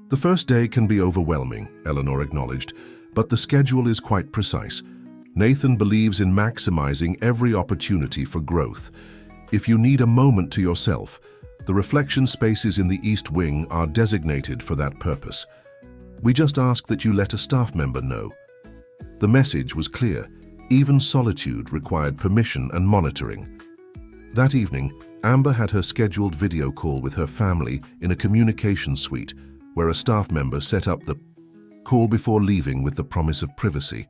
"The first day can be overwhelming," Eleanor acknowledged, "but the schedule is quite precise. Nathan believes in maximizing every opportunity for growth. If you need a moment to yourself, the reflection spaces in the East Wing are designated for that purpose. We just ask that you let a staff member know." The message was clear. Even solitude required permission and monitoring. That evening, Amber had her scheduled video call with her family in a communication suite where a staff member set up the call before leaving with the promise of privacy.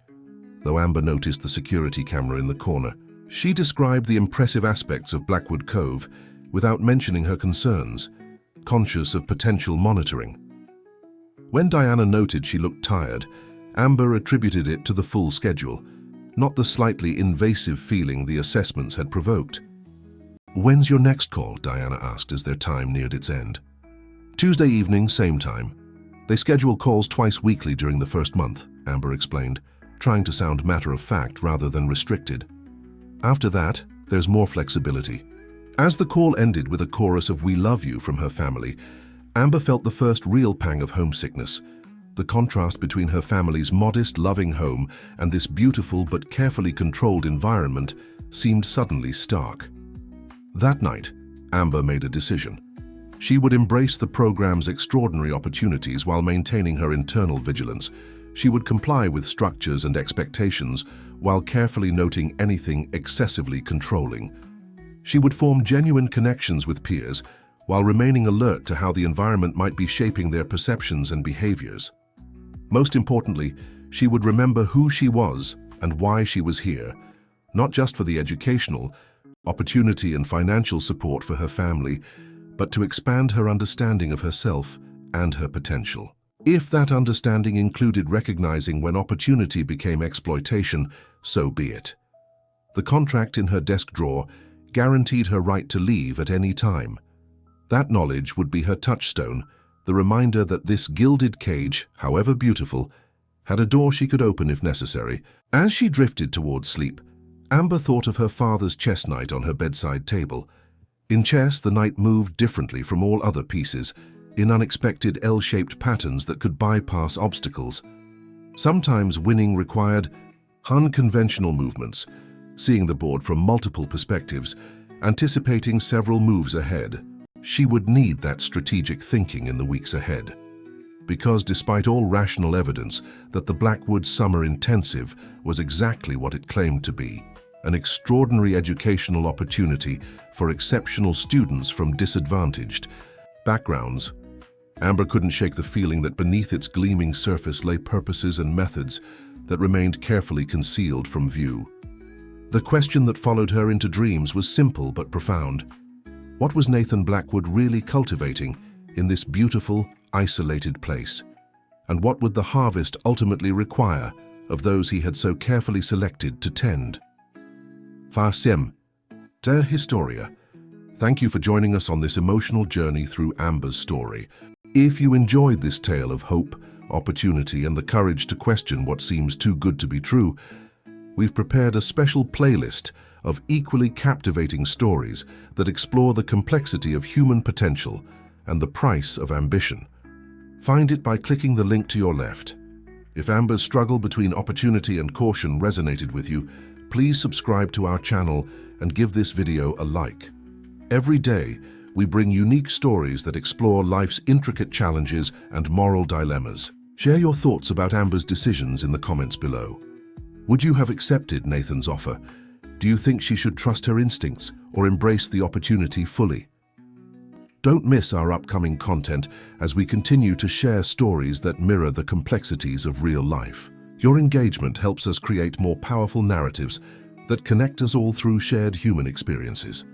Though Amber noticed the security camera in the corner, she described the impressive aspects of Blackwood Cove without mentioning her concerns, conscious of potential monitoring. When Diana noted she looked tired, Amber attributed it to the full schedule, not the slightly invasive feeling the assessments had provoked. "When's your next call?" Diana asked as their time neared its end. "Tuesday evening, same time. They schedule calls twice weekly during the first month," Amber explained, trying to sound matter-of-fact rather than restricted. "After that, there's more flexibility." As the call ended with a chorus of "We love you" from her family, Amber felt the first real pang of homesickness. The contrast between her family's modest, loving home and this beautiful but carefully controlled environment seemed suddenly stark. That night, Amber made a decision. She would embrace the program's extraordinary opportunities while maintaining her internal vigilance. She would comply with structures and expectations while carefully noting anything excessively controlling. She would form genuine connections with peers while remaining alert to how the environment might be shaping their perceptions and behaviors. Most importantly, she would remember who she was and why she was here, not just for the educational, opportunity and financial support for her family, but to expand her understanding of herself and her potential. If that understanding included recognizing when opportunity became exploitation, so be it. The contract in her desk drawer guaranteed her right to leave at any time. That knowledge would be her touchstone, the reminder that this gilded cage, however beautiful, had a door she could open if necessary. As she drifted towards sleep, Amber thought of her father's chess knight on her bedside table. In chess, the knight moved differently from all other pieces, in unexpected L-shaped patterns that could bypass obstacles. Sometimes winning required unconventional movements, seeing the board from multiple perspectives, anticipating several moves ahead. She would need that strategic thinking in the weeks ahead. Because despite all rational evidence that the Blackwood Summer Intensive was exactly what it claimed to be, an extraordinary educational opportunity for exceptional students from disadvantaged backgrounds, Amber couldn't shake the feeling that beneath its gleaming surface lay purposes and methods that remained carefully concealed from view. The question that followed her into dreams was simple but profound. What was Nathan Blackwood really cultivating in this beautiful, isolated place? And what would the harvest ultimately require of those he had so carefully selected to tend? Facem, der Historia. Thank you for joining us on this emotional journey through Amber's story. If you enjoyed this tale of hope, opportunity, and the courage to question what seems too good to be true, we've prepared a special playlist of equally captivating stories that explore the complexity of human potential and the price of ambition. Find it by clicking the link to your left. If Amber's struggle between opportunity and caution resonated with you, please subscribe to our channel and give this video a like. Every day, we bring unique stories that explore life's intricate challenges and moral dilemmas. Share your thoughts about Amber's decisions in the comments below. Would you have accepted Nathan's offer? Do you think she should trust her instincts or embrace the opportunity fully? Don't miss our upcoming content as we continue to share stories that mirror the complexities of real life. Your engagement helps us create more powerful narratives that connect us all through shared human experiences.